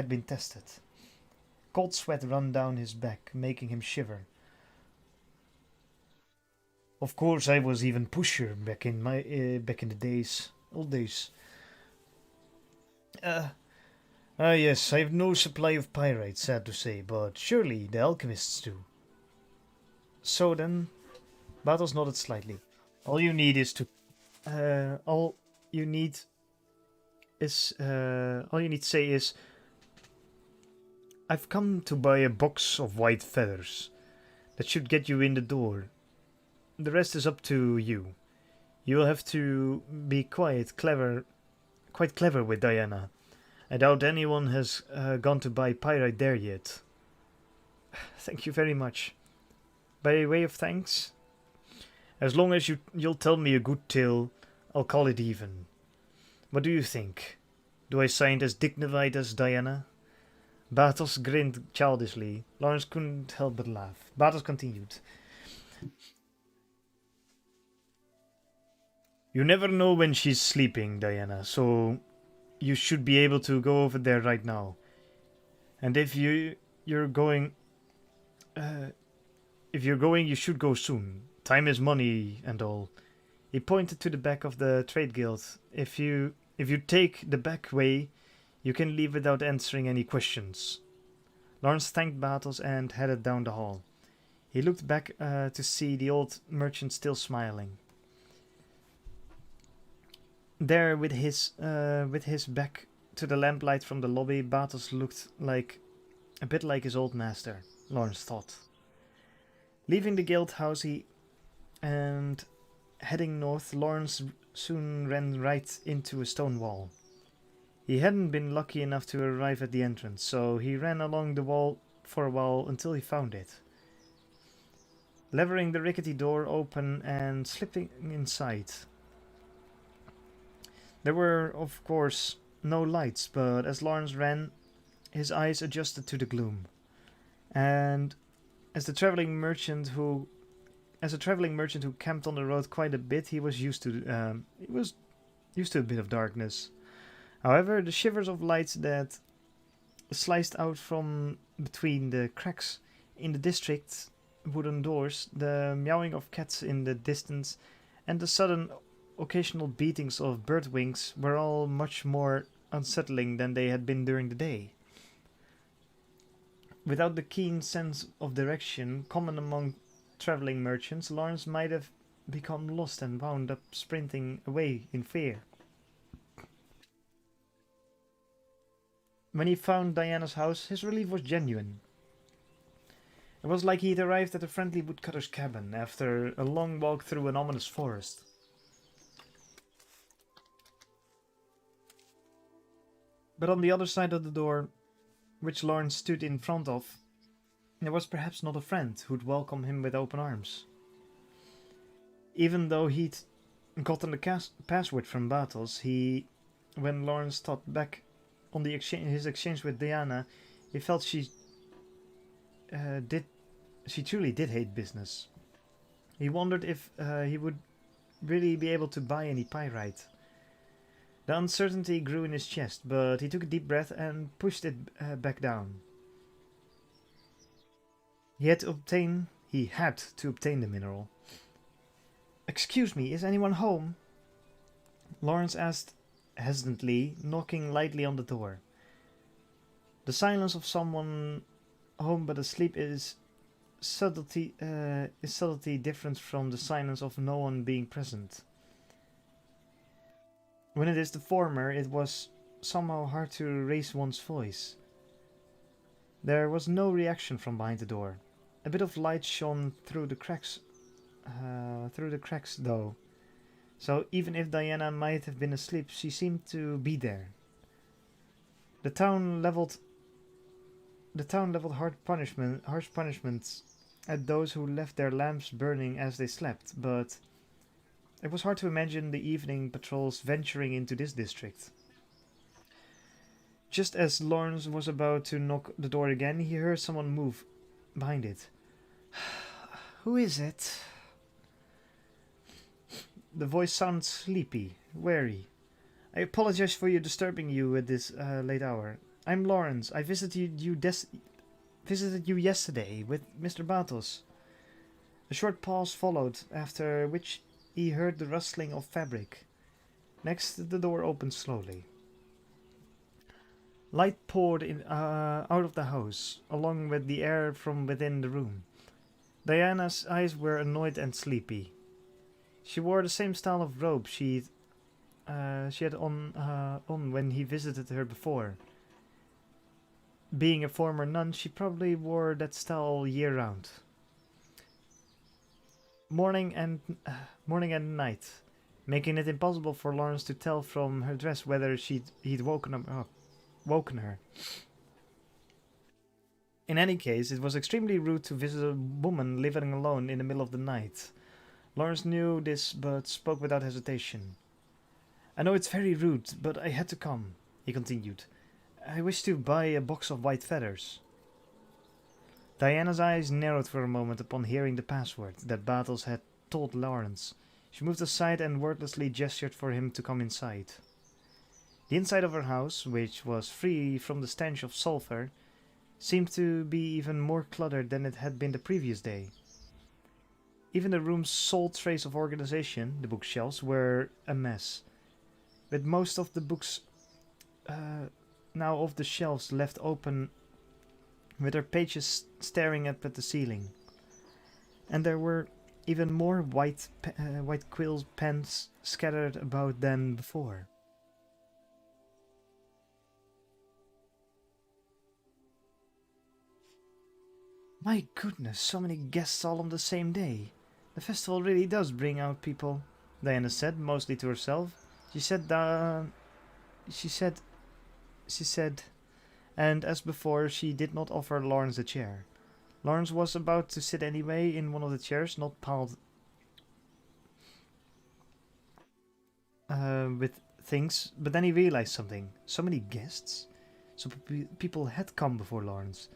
been tested. Cold sweat ran down his back, making him shiver. Of course, I was even pusher back in the old days. Yes, I have no supply of pyrite, sad to say, but surely the alchemists do. So then, Bartels nodded slightly. All you need to say is, I've come to buy a box of white feathers. That should get you in the door. The rest is up to you. You will have to be quite clever quite clever with Diana. I doubt anyone has gone to buy pyrite there yet. Thank you very much. By way of thanks, as long as you'll tell me a good tale, I'll call it even. What do you think? Do I sound as dignified as Diana? Bartos grinned childishly. Lawrence couldn't help but laugh. Bartos continued. You never know when she's sleeping, Diana, so you should be able to go over there right now. And if you're going, you should go soon. Time is money and all. He pointed to the back of the trade guild. If you take the back way, you can leave without answering any questions. Lawrence thanked Bartels and headed down the hall. He looked back to see the old merchant still smiling. There, with his back to the lamplight from the lobby, Bartels looked a bit like his old master, Lawrence thought. Leaving the guild house and heading north, Lawrence soon ran right into a stone wall. He hadn't been lucky enough to arrive at the entrance, so he ran along the wall for a while until he found it. Levering the rickety door open and slipping inside. There were, of course, no lights, but as Lawrence ran, his eyes adjusted to the gloom. And as a traveling merchant who camped on the road quite a bit, he was used to a bit of darkness. However, the shivers of lights that sliced out from between the cracks in the district's wooden doors, the meowing of cats in the distance, and the sudden occasional beatings of bird wings were all much more unsettling than they had been during the day. Without the keen sense of direction common among traveling merchants, Lawrence might have become lost and wound up sprinting away in fear. When he found Diana's house, his relief was genuine. It was like he'd arrived at a friendly woodcutter's cabin after a long walk through an ominous forest. But on the other side of the door, which Lawrence stood in front of, there was perhaps not a friend who'd welcome him with open arms. Even though he'd gotten the password from Bartels, when Lawrence thought back on his exchange with Diana, he felt she truly did hate business. He wondered if he would really be able to buy any pyrite. The uncertainty grew in his chest, but he took a deep breath and pushed it back down. He had to obtain the mineral. "Excuse me, is anyone home?" Lawrence asked hesitantly, knocking lightly on the door. The silence of someone home but asleep is subtlety different from the silence of no one being present. When it is the former, it was somehow hard to raise one's voice. There was no reaction from behind the door. A bit of light shone through the cracks, though. So even if Diana might have been asleep, she seemed to be there. The town leveled harsh punishments at those who left their lamps burning as they slept, but it was hard to imagine the evening patrols venturing into this district. Just as Lawrence was about to knock the door again, he heard someone move behind it. "Who is it?" The voice sounded sleepy, weary. "I apologize for disturbing you at this late hour. I'm Lawrence. I visited you yesterday with Mr. Bartos." A short pause followed, after which he heard the rustling of fabric. Next, the door opened slowly. Light poured out of the house, along with the air from within the room. Diana's eyes were annoyed and sleepy. She wore the same style of robe she had on when he visited her before. Being a former nun, she probably wore that style year-round. Morning and night, making it impossible for Lawrence to tell from her dress whether he'd woken her. In any case, it was extremely rude to visit a woman living alone in the middle of the night. Lawrence knew this but spoke without hesitation. I know it's very rude, but I had to come, he continued. I wish to buy a box of white feathers. Diana's eyes narrowed for a moment upon hearing the password that Battles had told Lawrence. She moved aside and wordlessly gestured for him to come inside. The inside of her house, which was free from the stench of sulphur, seemed to be even more cluttered than it had been the previous day. Even the room's sole trace of organization, the bookshelves, were a mess, with most of the books now off the shelves left open with their pages staring up at the ceiling. And there were even more white quill pens scattered about than before. My goodness, so many guests all on the same day. The festival really does bring out people, Diana said, mostly to herself. She said, she said, she said, and as before, she did not offer Lawrence a chair. Lawrence was about to sit anyway in one of the chairs, not piled with things, but then he realized something. So many guests? So people had come before Lawrence.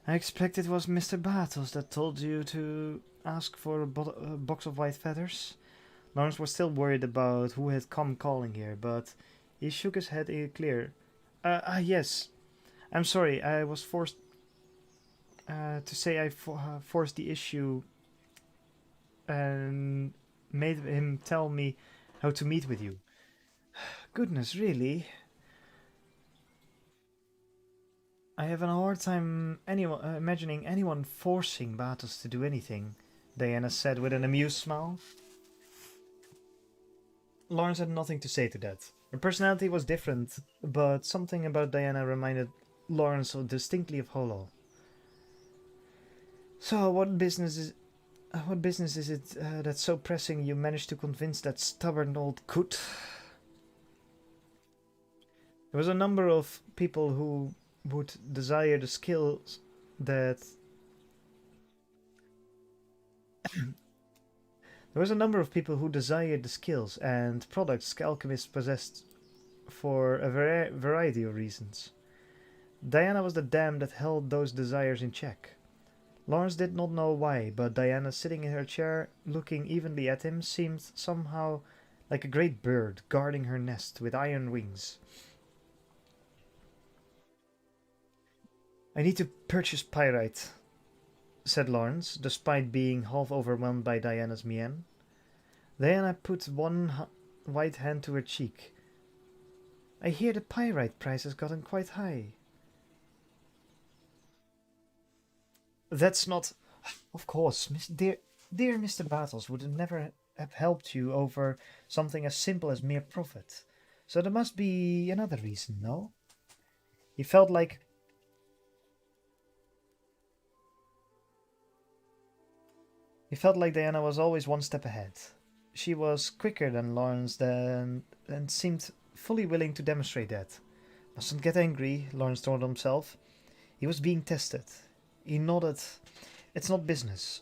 I expect it was Mr. Battles that told you to ask for a box of white feathers. Lawrence was still worried about who had come calling here, but he shook his head clear. Yes. I'm sorry, I was forced to say I forced the issue and made him tell me how to meet with you. Goodness, really? I have a hard time imagining anyone forcing Batos to do anything, Diana said with an amused smile. Lawrence had nothing to say to that. Her personality was different, but something about Diana reminded Lawrence distinctly of Holo. So, what business is it that's so pressing you managed to convince that stubborn old coot? There was a number of people who would desire the skills that there was a number of people who desired the skills and products alchemists possessed for a variety of reasons. Diana was the dam that held those desires in check. Lawrence did not know why, but Diana sitting in her chair, looking evenly at him, seemed somehow like a great bird guarding her nest with iron wings. I need to purchase pyrite, said Lawrence, despite being half overwhelmed by Diana's mien. Diana put one white hand to her cheek. I hear the pyrite price has gotten quite high. That's not... Of course, dear Mr. Battles would never have helped you over something as simple as mere profit. So there must be another reason, no? He felt like... He felt like Diana was always one step ahead. She was quicker than Lawrence and seemed fully willing to demonstrate that. Mustn't get angry, Lawrence told himself. He was being tested. He nodded. It's not business.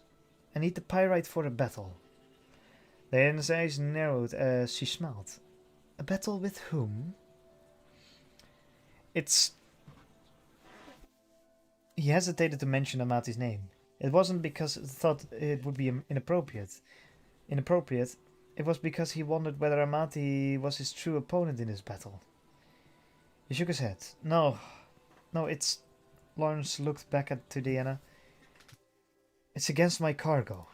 I need the pyrite for a battle. Diana's eyes narrowed as she smiled. A battle with whom? It's... He hesitated to mention Amati's name. It wasn't because he thought it would be inappropriate. It was because he wondered whether Amati was his true opponent in this battle. He shook his head. No, it's... Lawrence looked back to Diana. It's against my cargo.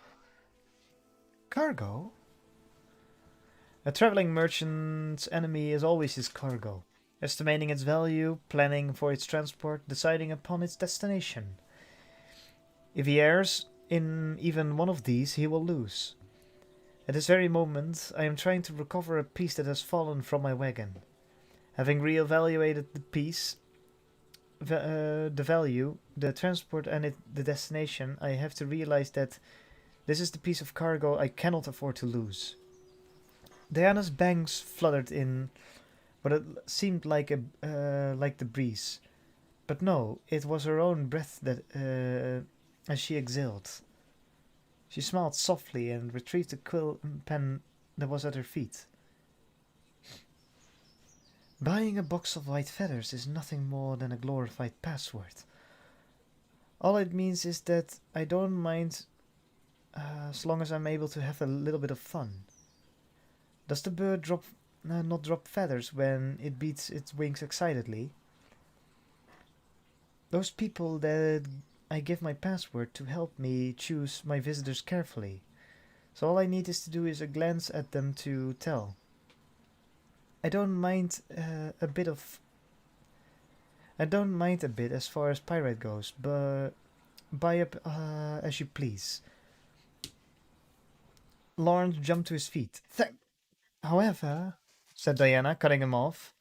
Cargo? A traveling merchant's enemy is always his cargo. Estimating its value, planning for its transport, deciding upon its destination. If he errs in even one of these, he will lose. At this very moment, I am trying to recover a piece that has fallen from my wagon. Having re-evaluated the piece, the value, the transport and the destination, I have to realize that This is the piece of cargo I cannot afford to lose. Diana's bangs fluttered in what it seemed like the breeze. But no, it was her own breath that as she exhaled. She smiled softly and retrieved the quill pen that was at her feet. Buying a box of white feathers is nothing more than a glorified password. All it means is that I don't mind as long as I'm able to have a little bit of fun. Does the bird not drop feathers when it beats its wings excitedly? Those people that I give my password to help me choose my visitors carefully. So all I need is to do is a glance at them to tell. I don't mind a bit as far as pirate goes, but buy up as you please. Lawrence jumped to his feet. However, said Diana, cutting him off.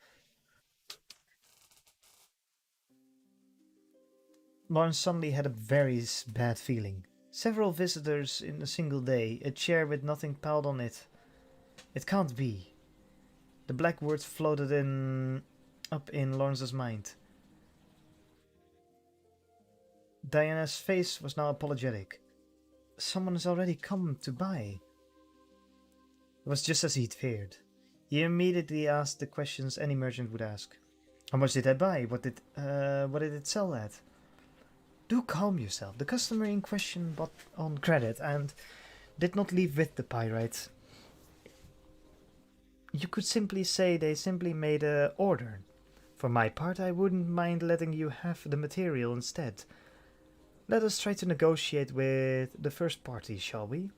Lawrence suddenly had a very bad feeling. Several visitors in a single day, a chair with nothing piled on it. It can't be. The black words floated up in Lawrence's mind. Diana's face was now apologetic. Someone has already come to buy. It was just as he'd feared. He immediately asked the questions any merchant would ask. How much did I buy? What did it sell at? Do calm yourself. The customer in question bought on credit and did not leave with the pyrite. You could simply say they simply made an order. For my part, I wouldn't mind letting you have the material instead. Let us try to negotiate with the first party, shall we?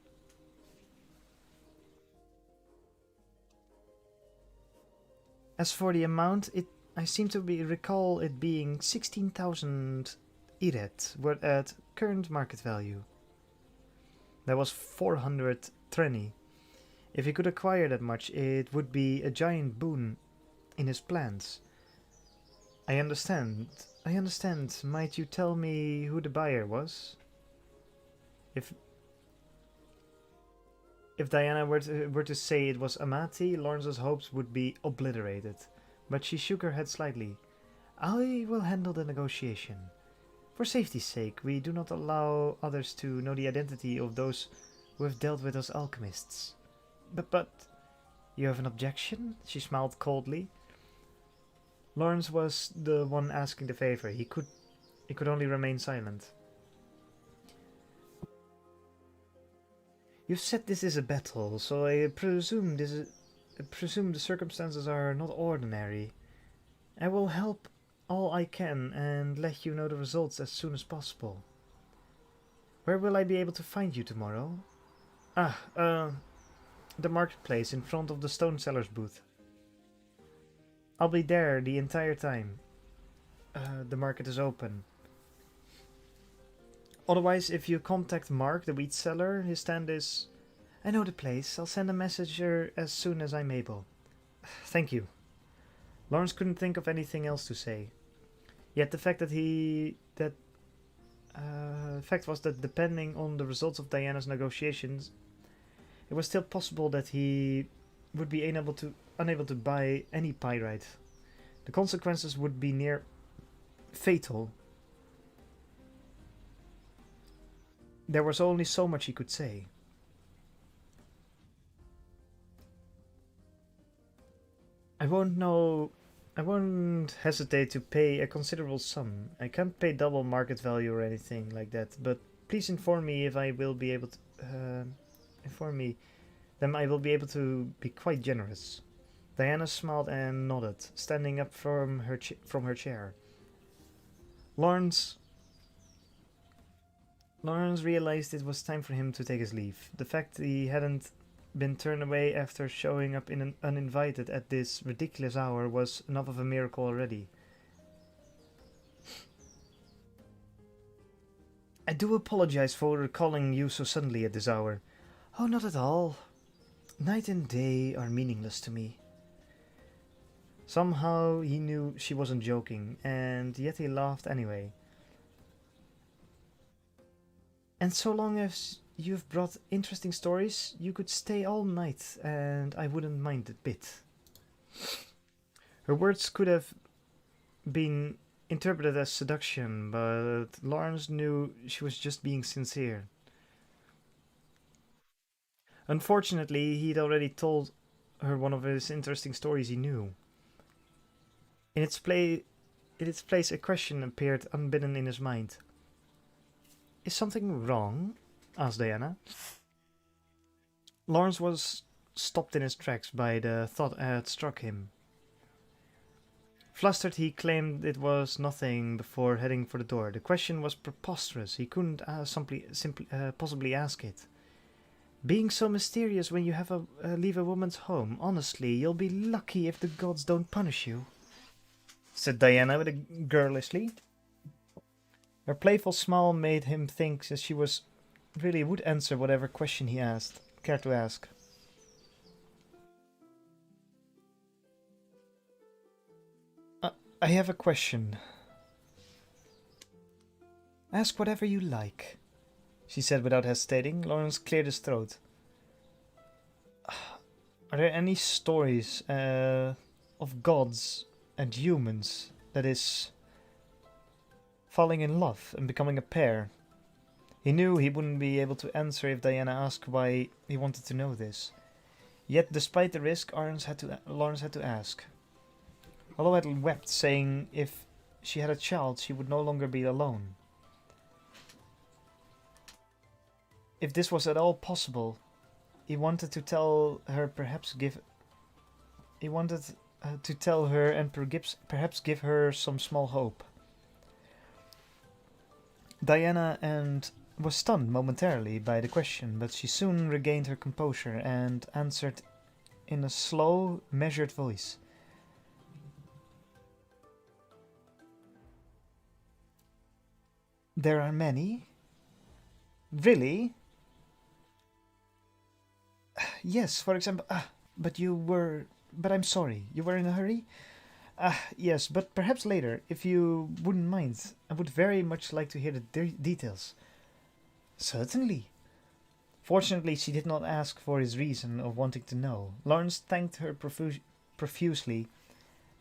As for the amount, I seem to recall it being 16,000 iret, worth at current market value. That was 400 trenny. If he could acquire that much, it would be a giant boon in his plans. I understand. Might you tell me who the buyer was? If Diana were to say it was Amati, Lawrence's hopes would be obliterated. But she shook her head slightly. I will handle the negotiation. For safety's sake, we do not allow others to know the identity of those who have dealt with us alchemists. But you have an objection? She smiled coldly. Lawrence was the one asking the favor. He could only remain silent. You've said this is a battle, so I presume the circumstances are not ordinary. I will help all I can and let you know the results as soon as possible. Where will I be able to find you tomorrow? The marketplace in front of the stone seller's booth. I'll be there the entire time. The market is open. Otherwise, if you contact Mark, the wheat seller, his stand is... I know the place. I'll send a messenger as soon as I'm able. Thank you. Lawrence couldn't think of anything else to say. Yet the fact fact was that depending on the results of Diana's negotiations, it was still possible that he would be unable to buy any pyrite. The consequences would be near fatal. There was only so much he could say. I won't hesitate to pay a considerable sum. I can't pay double market value or anything like that, but please inform me if I will be able to... inform me. Then I will be able to be quite generous. Diana smiled and nodded, standing up from her chair. Lawrence realized it was time for him to take his leave. The fact that he hadn't been turned away after showing up uninvited at this ridiculous hour was enough of a miracle already. I do apologize for calling you so suddenly at this hour. Oh, not at all. Night and day are meaningless to me. Somehow he knew she wasn't joking, and yet he laughed anyway. And so long as you've brought interesting stories. You could stay all night, and I wouldn't mind a bit. Her words could have been interpreted as seduction, but Lawrence knew she was just being sincere. Unfortunately, he'd already told her one of his interesting stories he knew. In its, play, in its place, a question appeared unbidden in his mind. Is something wrong? Asked Diana. Lawrence was stopped in his tracks by the thought that had struck him. Flustered, he claimed it was nothing before heading for the door. The question was preposterous. He couldn't possibly ask it. Being so mysterious when you have leave a woman's home. Honestly, you'll be lucky if the gods don't punish you, said Diana with a girlishly. Her playful smile made him think that she really would answer whatever question he cared to ask. I have a question. Ask whatever you like, she said without hesitating. Lawrence cleared his throat. Are there any stories of gods and humans, that is, falling in love and becoming a pair? He knew he wouldn't be able to answer if Diana asked why he wanted to know this. Yet, despite the risk, Lawrence had to ask. Although had wept, saying if she had a child, she would no longer be alone. If this was at all possible, he wanted to tell her, to tell her and perhaps give her some small hope. Diana was stunned momentarily by the question, but she soon regained her composure and answered in a slow, measured voice. There are many? Really? Yes, for example. But I'm sorry. You were in a hurry? Yes, but perhaps later, if you wouldn't mind. I would very much like to hear the details. Certainly. Fortunately, she did not ask for his reason of wanting to know. Lawrence thanked her profusely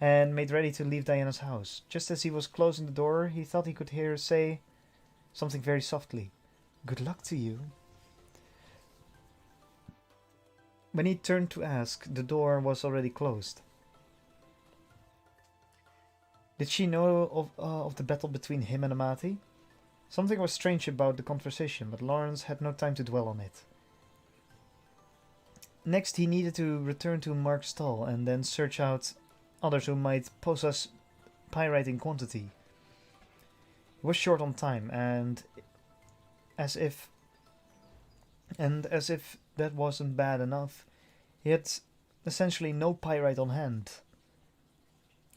and made ready to leave Diana's house. Just as he was closing the door, he thought he could hear her say something very softly. Good luck to you. When he turned to ask, the door was already closed. Did she know of the battle between him and Amati? Something was strange about the conversation, but Lawrence had no time to dwell on it. Next, he needed to return to Mark's stall and then search out others who might possess pyrite in quantity. He was short on time, and as if that wasn't bad enough, he had essentially no pyrite on hand.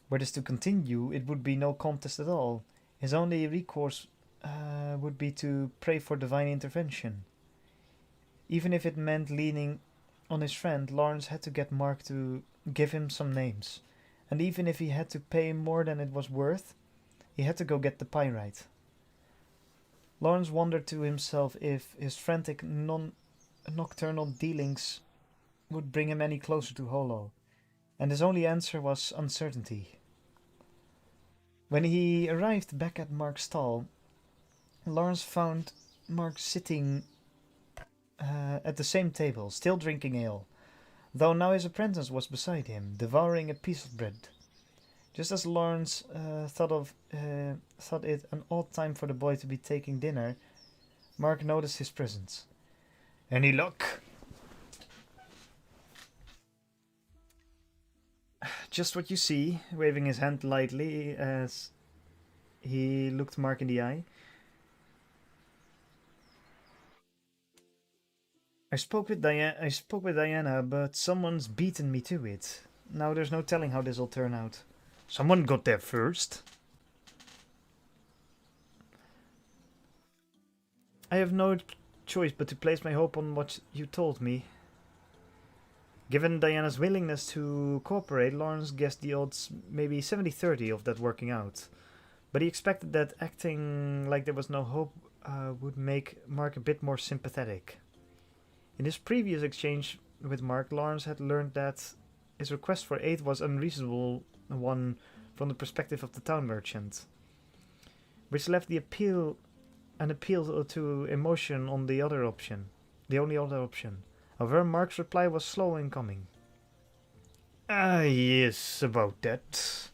Were this to continue, it would be no contest at all. His only recourse would be to pray for divine intervention. Even if it meant leaning on his friend, Lawrence had to get Mark to give him some names. And even if he had to pay more than it was worth, he had to go get the pyrite. Lawrence wondered to himself if his frantic nocturnal dealings would bring him any closer to Holo, and his only answer was uncertainty. When he arrived back at Mark's stall, Lawrence found Mark sitting at the same table, still drinking ale, though now his apprentice was beside him, devouring a piece of bread. Just as Lawrence thought it an odd time for the boy to be taking dinner, Mark noticed his presence. Any luck? Just what you see, waving his hand lightly as he looked Mark in the eye. I spoke with Diana, but someone's beaten me to it. Now there's no telling how this'll turn out. Someone got there first. I have no choice but to place my hope on what you told me. Given Diana's willingness to cooperate, Lawrence guessed the odds maybe 70-30 of that working out. But he expected that acting like there was no hope would make Mark a bit more sympathetic. In his previous exchange with Mark, Lawrence had learned that his request for aid was unreasonable one from the perspective of the town merchant, which left an appeal to emotion on the other option, the only other option. However, Mark's reply was slow in coming. Ah, yes, about that.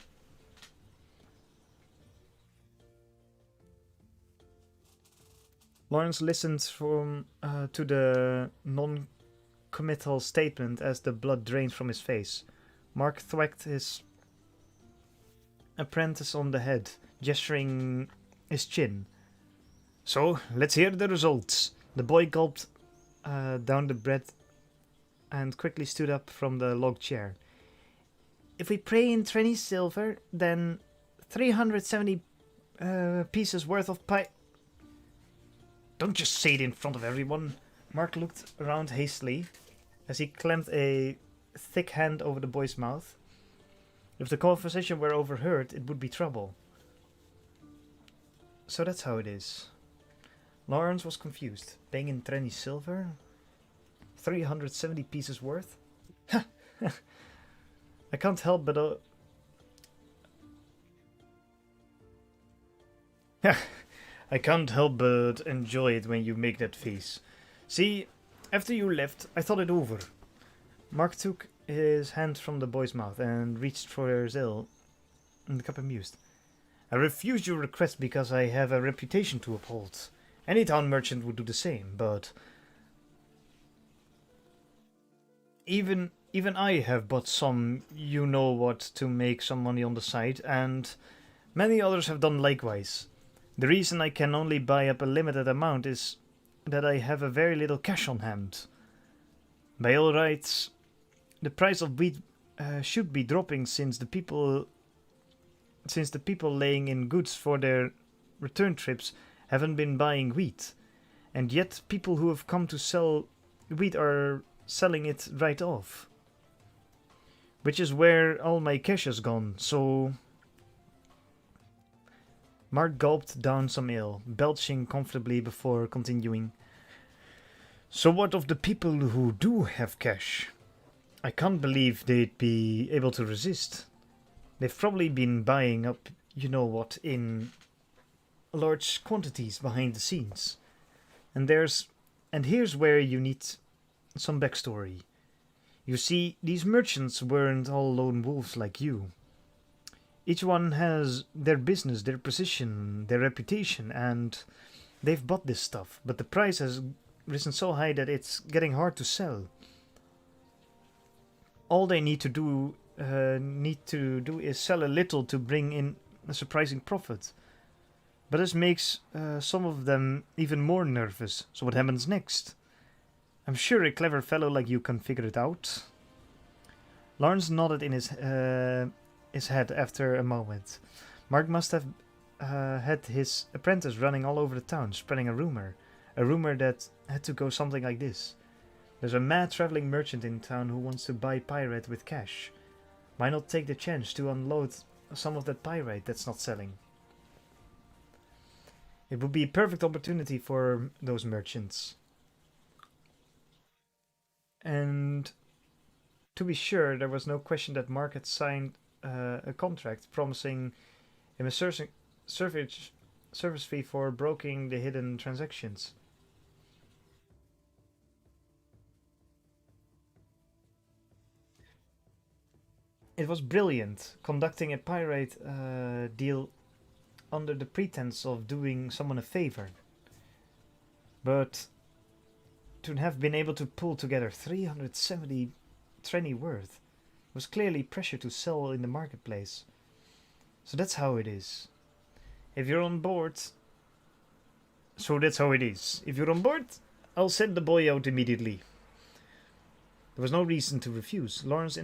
Lawrence listened to the non-committal statement as the blood drained from his face. Mark thwacked his apprentice on the head, gesturing his chin. So, let's hear the results. The boy gulped down the bread and quickly stood up from the log chair. If we pray in 20 silver, then 370 pieces worth of pie. Don't just say it in front of everyone. Mark looked around hastily as he clamped a thick hand over the boy's mouth. If the conversation were overheard, it would be trouble. So that's how it is. Lawrence was confused. Paying in 20 silver? 370 pieces worth? I can't help but... I can't help but enjoy it when you make that face. See, after you left, I thought it over. Mark took his hand from the boy's mouth and reached for his ale and got amused. I refused your request because I have a reputation to uphold. Any town merchant would do the same, but... Even I have bought some you-know-what to make some money on the side, and many others have done likewise. The reason I can only buy up a limited amount is that I have a very little cash on hand. By all rights, the price of wheat should be dropping since the people laying in goods for their return trips haven't been buying wheat, and yet people who have come to sell wheat are selling it right off. Which is where all my cash has gone, so... Mark gulped down some ale, belching comfortably before continuing. So what of the people who do have cash? I can't believe they'd be able to resist. They've probably been buying up, you know what, in large quantities behind the scenes. And here's where you need some backstory. You see, these merchants weren't all lone wolves like you. Each one has their business, their position, their reputation, and they've bought this stuff, but the price has risen so high that it's getting hard to sell. All they need to do is sell a little to bring in a surprising profit. But this makes some of them even more nervous. So what happens next? I'm sure a clever fellow like you can figure it out. Lawrence nodded in his head after a moment. Mark must have had his apprentice running all over the town, spreading a rumor that had to go something like this. There's a mad traveling merchant in town who wants to buy pyrite with cash. Why not take the chance to unload some of that pyrite that's not selling? It would be a perfect opportunity for those merchants. And to be sure, there was no question that Mark had signed a contract promising him a service fee for brokering the hidden transactions. It was brilliant, conducting a pyrite deal under the pretense of doing someone a favor. But to have been able to pull together 370 trenny worth was clearly pressure to sell in the marketplace. So that's how it is. If you're on board... So that's how it is. If you're on board, I'll send the boy out immediately. There was no reason to refuse. Lawrence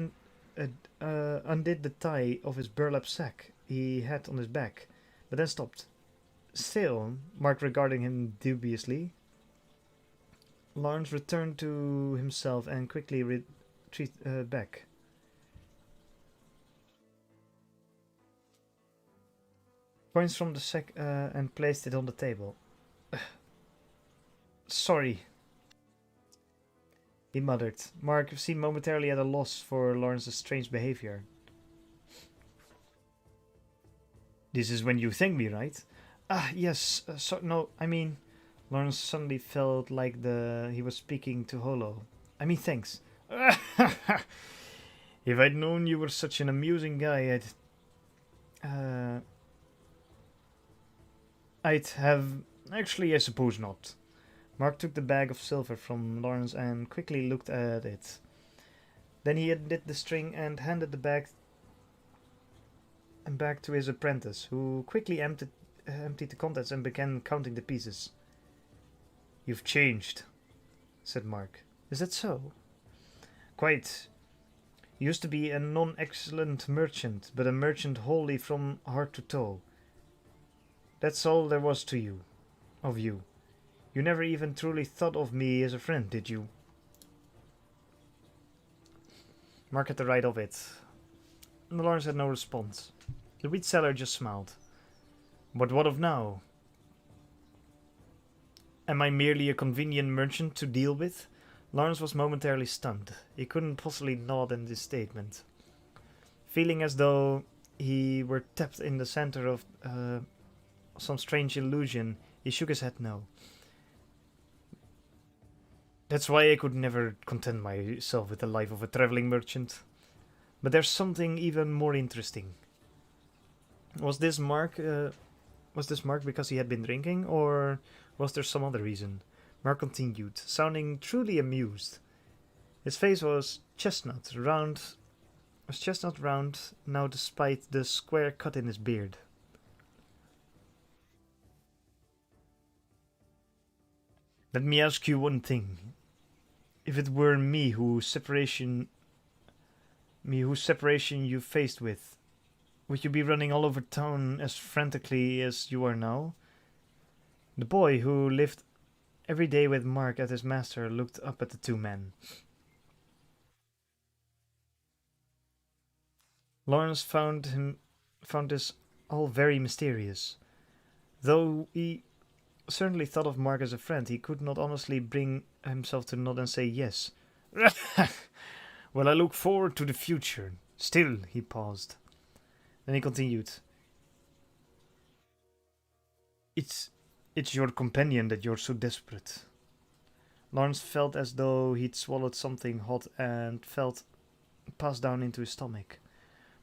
undid the tie of his burlap sack he had on his back, but then stopped. Still, Mark regarding him dubiously, Lawrence returned to himself and quickly retreated back. coins from the sack and placed it on the table. Sorry, he muttered. Mark seemed momentarily at a loss for Lawrence's strange behavior. This is when you thank me, right? Ah, yes. No, I mean, Lawrence suddenly felt like he was speaking to Holo. I mean, thanks. If I'd known you were such an amusing guy, I'd have. Actually, I suppose not. Mark took the bag of silver from Lawrence and quickly looked at it. Then he undid the string and handed the bag back to his apprentice, who quickly emptied the contents and began counting the pieces. You've changed, said Mark. Is that so? Quite. You used to be a non-excellent merchant, but a merchant wholly from heart to toe. That's all there was to you, of you. You never even truly thought of me as a friend, did you? Mark had the right of it. Lawrence had no response. The wheat seller just smiled. But what of now? Am I merely a convenient merchant to deal with? Lawrence was momentarily stunned. He couldn't possibly nod in this statement. Feeling as though he were tapped in the center of some strange illusion, he shook his head no. That's why I could never content myself with the life of a traveling merchant. But there's something even more interesting. Was this Mark because he had been drinking, or was there some other reason? Mark continued, sounding truly amused. His face was chestnut round now despite the square cut in his beard. Let me ask you one thing. If it were me whose separation you faced with, would you be running all over town as frantically as you are now? The boy, who lived every day with Mark as his master, looked up at the two men. Lawrence found this all very mysterious. Though he certainly thought of Mark as a friend, he could not honestly bring himself to nod and say yes. Well, I look forward to the future. Still, he paused. Then he continued. It's your companion that you're so desperate. Lawrence felt as though he'd swallowed something hot and felt pass down into his stomach.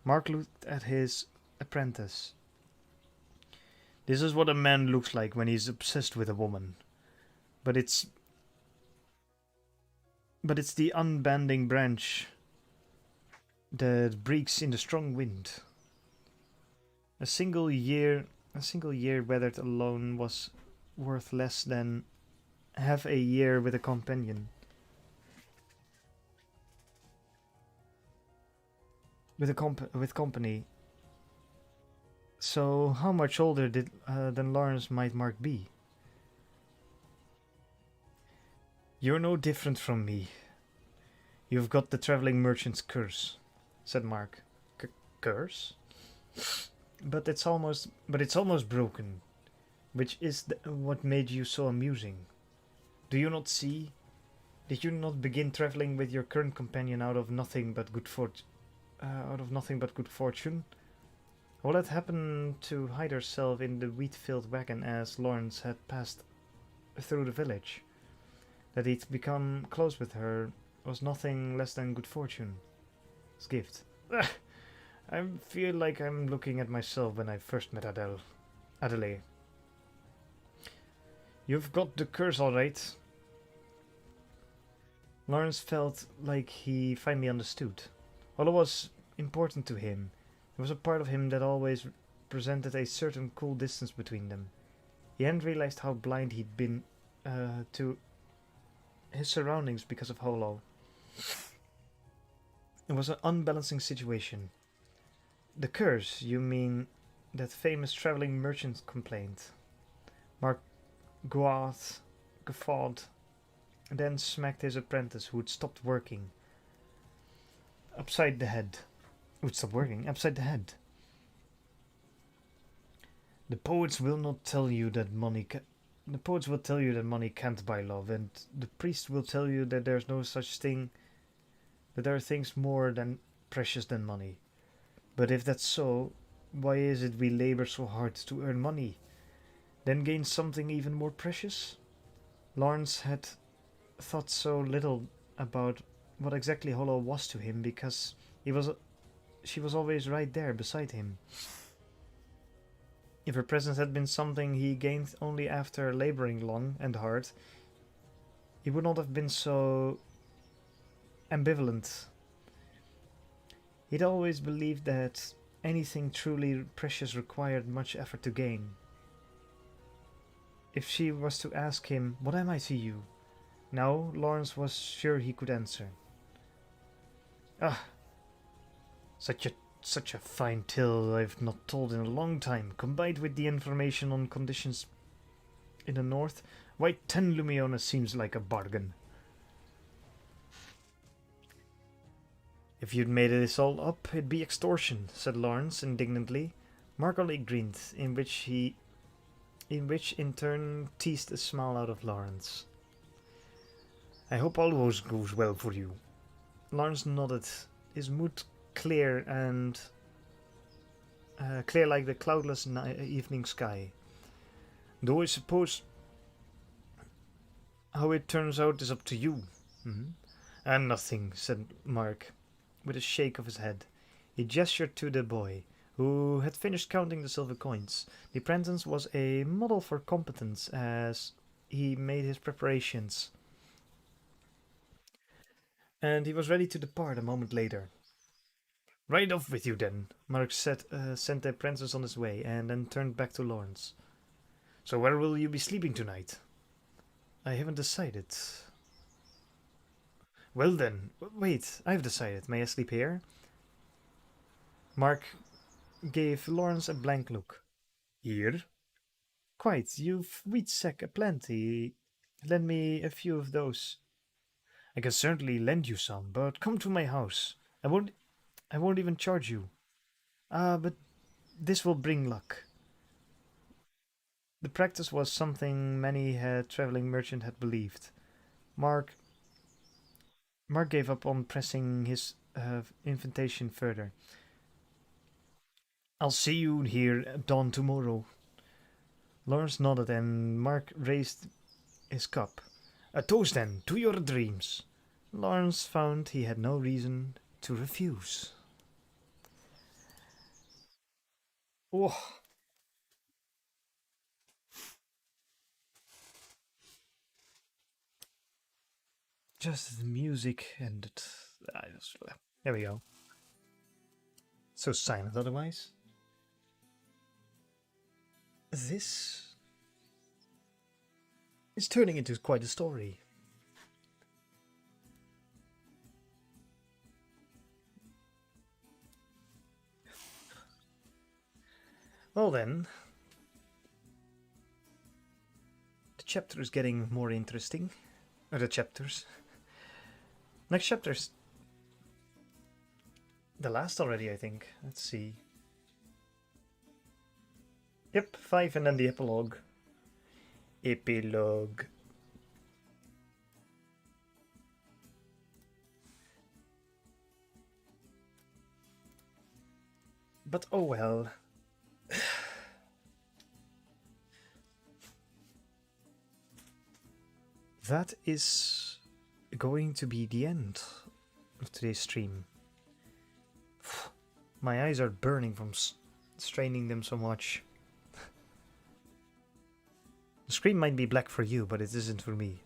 Mark looked at his apprentice. This is what a man looks like when he's obsessed with a woman. But it's the unbending branch that breaks in the strong wind. A single year weathered alone was worth less than half a year with a companion. With company. So, how much older than Lawrence might Mark be? You're no different from me. You've got the traveling merchant's curse, said Mark. Curse? But it's almost broken, which is what made you so amusing. Do you not see? Did you not begin traveling with your current companion out of nothing but good fortune? All that happened to hide herself in the wheat-filled wagon as Lawrence had passed through the village. That he'd become close with her was nothing less than good fortune. His gift. I feel like I'm looking at myself when I first met Adelaide. You've got the curse all right. Lawrence felt like he finally understood. All was important to him. There was a part of him that always presented a certain cool distance between them. He hadn't realized how blind he'd been to his surroundings because of Holo. It was an unbalancing situation. The curse, you mean that famous traveling merchant complaint? Mark guffawed, and then smacked his apprentice, who'd stopped working, upside the head. Upside the head. The poets will not tell you that money the poets will tell you that money can't buy love, and the priest will tell you that there's no such thing, that there are things more than precious than money. But if that's so, why is it we labor so hard to earn money, then gain something even more precious? Lawrence had thought so little about what exactly Hollow was to him because he was she was always right there beside him. If her presence had been something he gained only after laboring long and hard, he would not have been so ambivalent. He'd always believed that anything truly precious required much effort to gain. If she was to ask him, "What am I to you?" now Lawrence was sure he could answer. Ah, such a fine tale I've not told in a long time, combined with the information on conditions in the north. Why 10 Lumionas seems like a bargain. If you'd made this all up, it'd be extortion, said Lawrence indignantly. Mark only grinned, in which in turn teased a smile out of Lawrence. I hope all goes well for you. Lawrence nodded, his mood clear and clear like the cloudless evening sky. Though I suppose how it turns out is up to you. Mm-hmm. And nothing, said Mark, with a shake of his head. He gestured to the boy, who had finished counting the silver coins. The apprentice was a model for competence as he made his preparations, and he was ready to depart a moment later. Right off with you then, Mark said, sent the apprentice on his way, and then turned back to Lawrence. So where will you be sleeping tonight? I haven't decided. Well then, wait, I've decided. May I sleep here? Mark gave Lawrence a blank look. Here? Quite, you've wheat sack aplenty. Lend me a few of those. I can certainly lend you some, but come to my house. I won't even charge you. But this will bring luck. The practice was something many traveling merchant had believed. Mark gave up on pressing his invitation further. I'll see you here at dawn tomorrow. Lawrence nodded and Mark raised his cup. A toast then to your dreams. Lawrence found he had no reason to refuse. Oh, just the music and there we go. So silent otherwise. This is turning into quite a story. Well then, the chapter is getting more interesting. Or the chapters. Next chapter's the last already, I think. Let's see. Yep, 5 and then the epilogue. Epilogue. But oh well. That is going to be the end of today's stream. My eyes are burning from straining them so much. The screen might be black for you, but it isn't for me.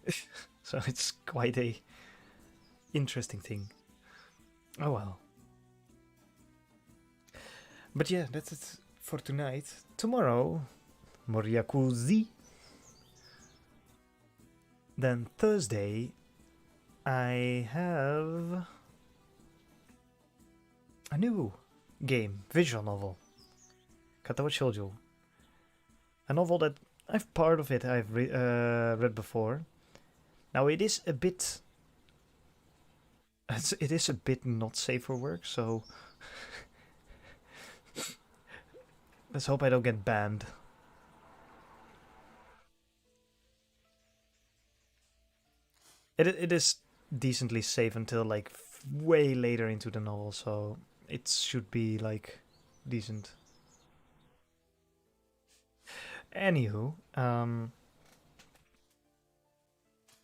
So it's quite a interesting thing. Oh well. But yeah, that's it for tonight. Tomorrow, Moriakuzi. Then Thursday, I have a new game, visual novel. Katawa Shoujo. A novel that part of it I've read before. Now it is a bit not safe for work, so let's hope I don't get banned. It is decently safe until like way later into the novel, so it should be like decent. Anywho,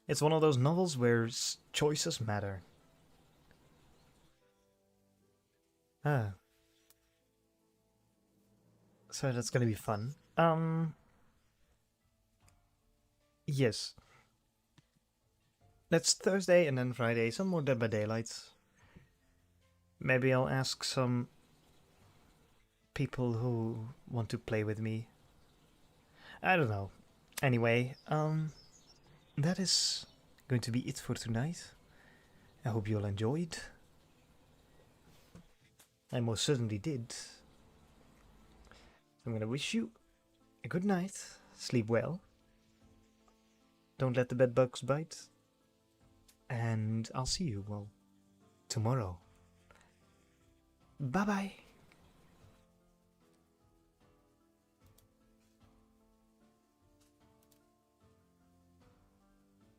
it's one of those novels where choices matter. Ah, so that's gonna be fun. Yes, that's Thursday and then Friday, some more Dead by Daylight. Maybe I'll ask some people who want to play with me. I don't know. Anyway, that is going to be it for tonight. I hope you all enjoyed. I most certainly did. I'm gonna wish you a good night. Sleep well. Don't let the bed bugs bite. And I'll see you, well, tomorrow. Bye bye.